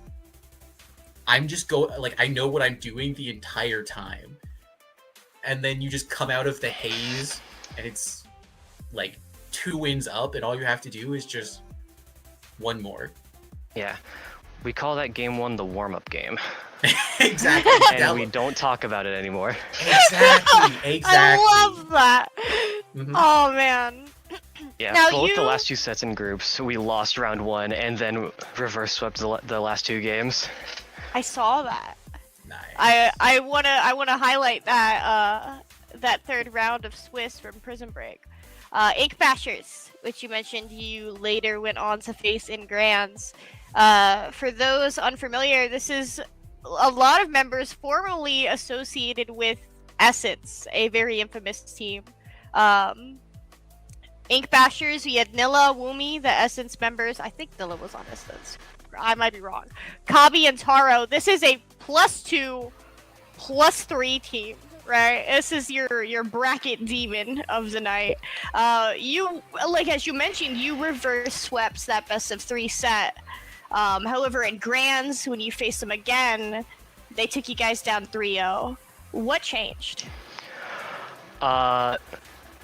I'm just I know what I'm doing the entire time. And then you just come out of the haze and it's like 2 wins up, and all you have to do is just 1 more. Yeah. We call that game 1 the warm-up game. Exactly. And we don't talk about it anymore. Exactly. I love that. Mhm. Oh man. Yeah, Now both the you- last 2 sets in groups, we lost round 1 and then reverse swept the last 2 games. I saw that. Nice. I wanna highlight that that third round of Swiss from Prison Break. Ink Bashers, which you mentioned you later went on to face in Grands. For those unfamiliar, this is a lot of members formerly associated with Essence, a very infamous team. Ink Bashers, we had Nilla, Woomy, the Essence members. I think Nilla was on Essence. I might be wrong. Kabi and Taro. This is a +2, +3 team, right? This is your bracket demon of the night. You, like as you mentioned, you reverse swept that best of 3 set. However, in Grands, when you face them again, they took you guys down 3-0. What changed?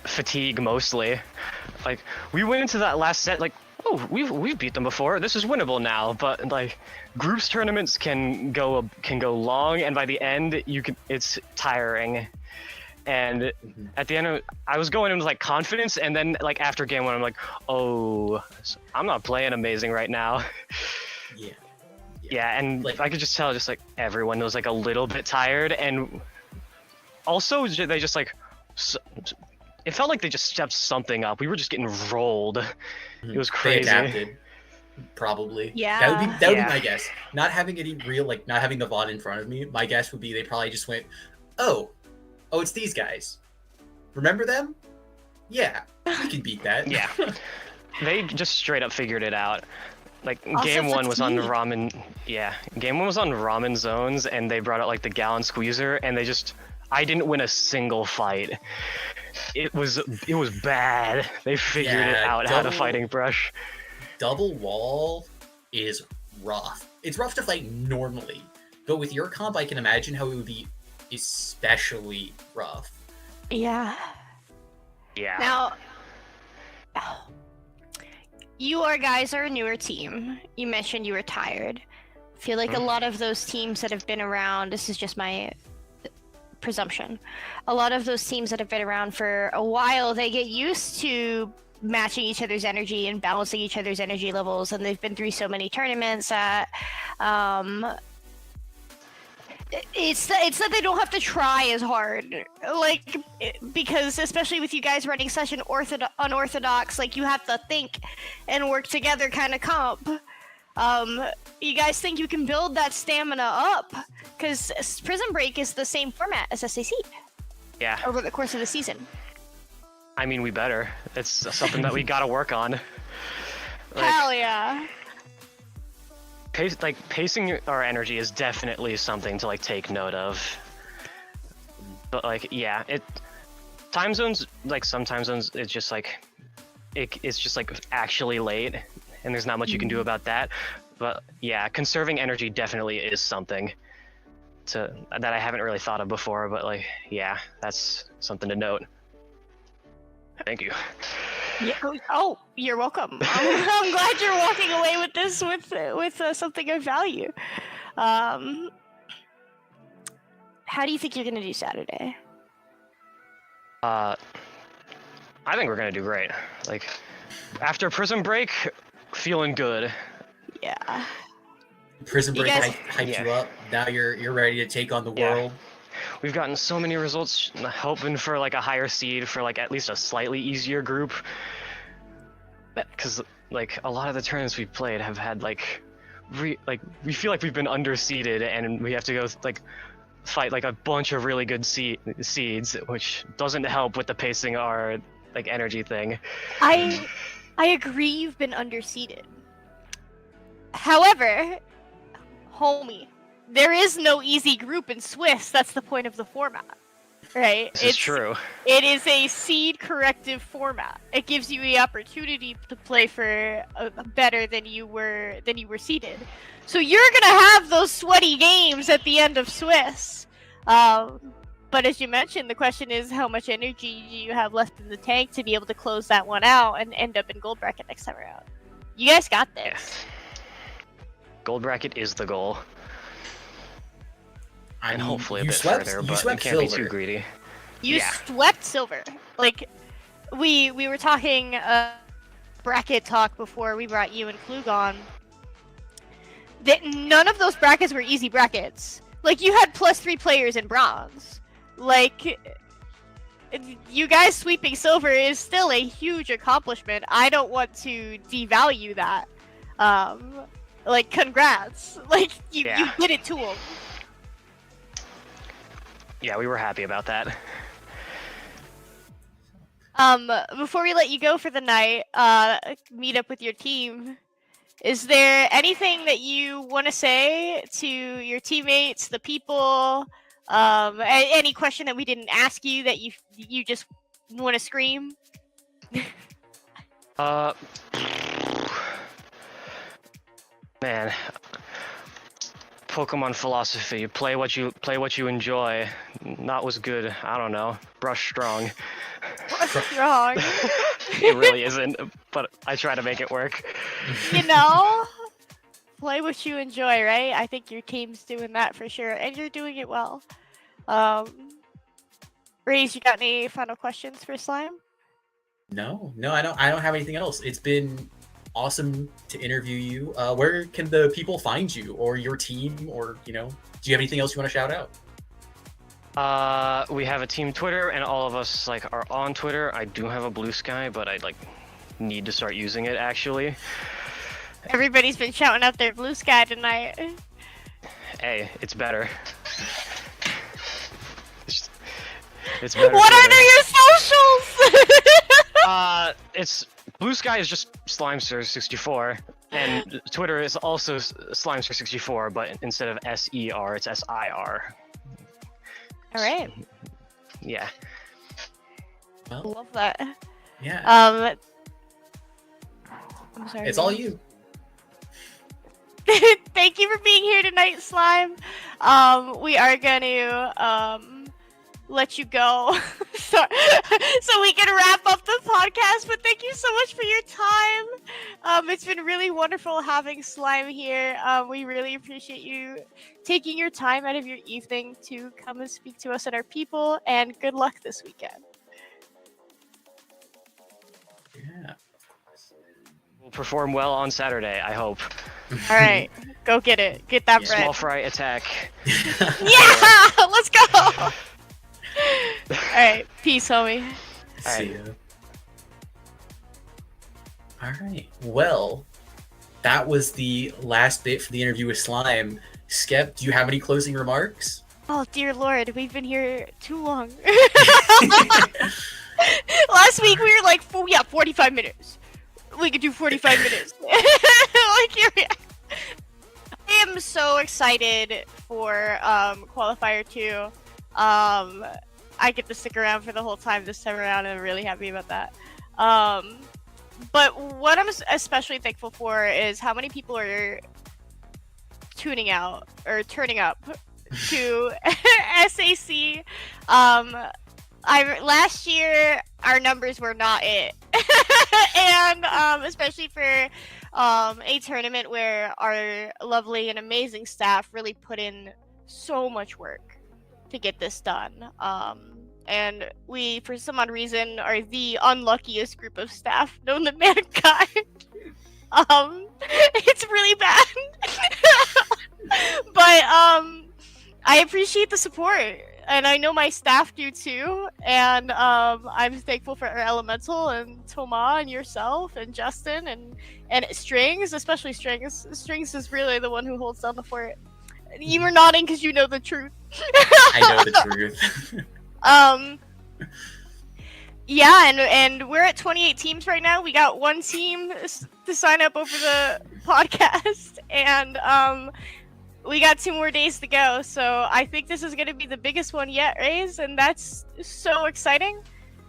Fatigue mostly. Like, we went into that last set like, oh, we've beat them before. This is winnable now. But like, groups tournaments can go long, and by the end, it's tiring. And at the end, I was going in with like confidence, and then like after game 1, I'm like, oh, I'm not playing amazing right now. Yeah. Yeah, and like I could just tell, just like everyone was like a little bit tired, and also they just like, it felt like they just stepped something up. We were just getting rolled. It was They crazy. adapted, probably. Yeah. That would be Yeah. my guess. Not having any real, like, not having the VOD in front of me, my guess would be they probably just went, oh, it's these guys. Remember them? Yeah, we can beat that. Yeah. They just straight up figured it out. Like Also game 1 was on fatigue. ramen. Yeah, game 1 was on ramen zones, and they brought out like the gallon squeezer, and I didn't win a single fight. It was bad. They figured it Yeah, out how to double- fight Ink Brush. Double wall is rough. It's rough to fight normally, but with your comp, I can imagine how it would be especially rough. Yeah. Yeah. Now, you guys are a newer team. You mentioned you were tired. I feel like a lot of those teams that have been around, this is just my presumption, a lot of those teams that have been around for a while, they get used to matching each other's energy and balancing each other's energy levels, and they've been through so many tournaments that it's that they don't have to try as hard, like, because especially with you guys running such an unorthodox, like, you have to think and work together kind of comp. You guys think you can build that stamina up, because Prison Break is the same format as SAC Yeah. over the course of the season. I mean, we better. It's something that we gotta work on. Like, Hell yeah. pacing our energy is definitely something to like take note of. But like, yeah, time zones, like some time zones, it's just like it's just like actually late, and there's not much you can do about that. But yeah, conserving energy definitely is something that I haven't really thought of before. But like, yeah, that's something to note. Thank you. Yeah. Oh, you're welcome. I'm glad you're walking away with this with something of value. How do you think you're gonna do Saturday? I think we're gonna do great. Like, after Prison Break, feeling good. Yeah. Prison You Break guys- hyped Yeah. you up. Now you're ready to take on the Yeah. world. We've gotten so many results, hoping for like a higher seed for like at least a slightly easier group. Because like a lot of the tournaments we've played have had like, we feel like we've been underseeded, and we have to go like fight like a bunch of really good seeds, which doesn't help with the pacing our like energy thing. I agree you've been underseeded. However, homie, there is no easy group in Swiss. That's the point of the format, right? This is true. It is a seed corrective format. It gives you the opportunity to play for better than you were seeded. So you're gonna have those sweaty games at the end of Swiss. But as you mentioned, the question is how much energy do you have left in the tank to be able to close that one out and end up in gold bracket next time around? You guys got this. Yes. Gold bracket is the goal, I and mean, hopefully a you bit swept, further, you but we swept can't be silver. too greedy. You Yeah. swept silver. Like, we were talking bracket talk before we brought you and Klug on. That none of those brackets were easy brackets. Like, you had +3 players in bronze. Like, you guys sweeping silver is still a huge accomplishment. I don't want to devalue that. Like, congrats. Like, you did it to them. Yeah, we were happy about that. Before we let you go for the night, meet up with your team, is there anything that you want to say to your teammates, the people, any question that we didn't ask you that you just want to scream? Man, Pokemon philosophy: play what you enjoy. Not was good. I don't know. Brush strong. What's wrong? It really isn't, but I try to make it work. You know, play what you enjoy, right? I think your team's doing that for sure, and you're doing it well. Raze, you got any final questions for Slime? No, I don't have anything else. It's been awesome to interview you. Where can the people find you, or your team, or do you have anything else you want to shout out? We have a team Twitter, and all of us are on Twitter. I do have a Blue Sky, but I need to start using it actually. Everybody's been shouting out their Blue Sky tonight. Hey, it's better. It's better. What are your socials? It's Blue Sky is just Slimester64, and Twitter is also Slimester64, but instead of SER, it's SIR. All right. Yeah. Well, Love that. yeah. I'm sorry. It's all you. Thank you for being here tonight, Slime. We are gonna let you go so we can wrap up the podcast, but thank you so much for your time. It's been really wonderful having Slime here. We really appreciate you taking your time out of your evening to come and speak to us and our people, and good luck this weekend. Yeah. We'll perform well on Saturday, I hope. All right, go get it. Get that bread. Small fry attack. Yeah, let's go. All right, peace, homie. See ya. All right. Well, that was the last bit for the interview with Slime. Skep, do you have any closing remarks? Oh dear Lord, we've been here too long. Last week we were like, 45 minutes. We could do 45 minutes. Like, here we are. I am so excited for Qualifier 2. I get to stick around for the whole time this time around, and I'm really happy about that. But what I'm especially thankful for is how many people are turning up to SAC. Last year our numbers were not it, and especially for a tournament where our lovely and amazing staff really put in so much work to get this done. And we, for some odd reason, are the unluckiest group of staff known to mankind. It's really bad. But I appreciate the support, and I know my staff do too. And I'm thankful for our Elemental and Toma and yourself and Justin and Strings, especially Strings. Strings is really the one who holds down the fort. You were nodding because you know the truth. I know the truth. Yeah, and we're at 28 teams right now. We got one team to sign up over the podcast, and we got 2 more days to go. So I think this is going to be the biggest one yet, Raze, and that's so exciting.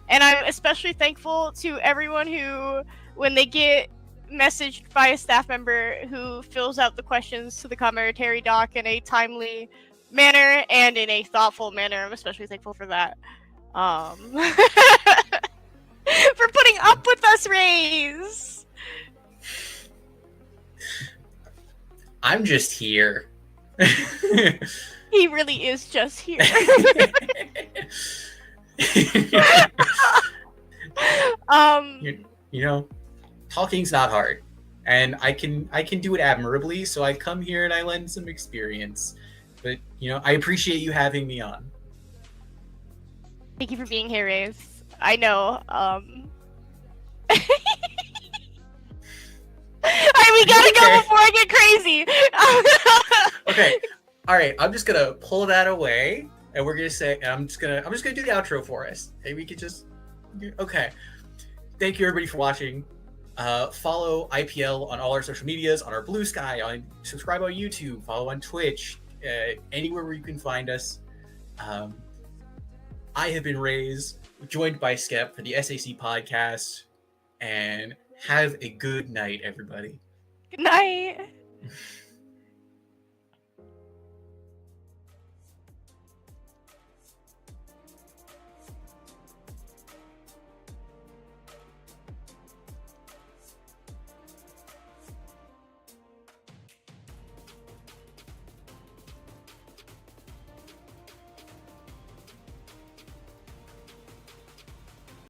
And I'm especially thankful to everyone who, when they get messaged by a staff member who fills out the questions to the commentary doc in a timely manner and in a thoughtful manner. I'm especially thankful for that. For putting up with us, Raze. I'm just here. He really is just here. You know, talking's not hard, and I can do it admirably. So I come here and I lend some experience. But I appreciate you having me on. Thank you for being here, Raves. I know. Alright, we gotta go Okay. before I get crazy. Okay. All right. I'm just gonna pull that away, and we're gonna say, I'm just gonna do the outro for us, and we could just. Okay. Thank you everybody for watching. Follow IPL on all our social medias, on our Blue Sky, subscribe on YouTube, follow on Twitch, anywhere where you can find us. I have been Raze, joined by Skep for the SAC podcast, and have a good night, everybody. Good night.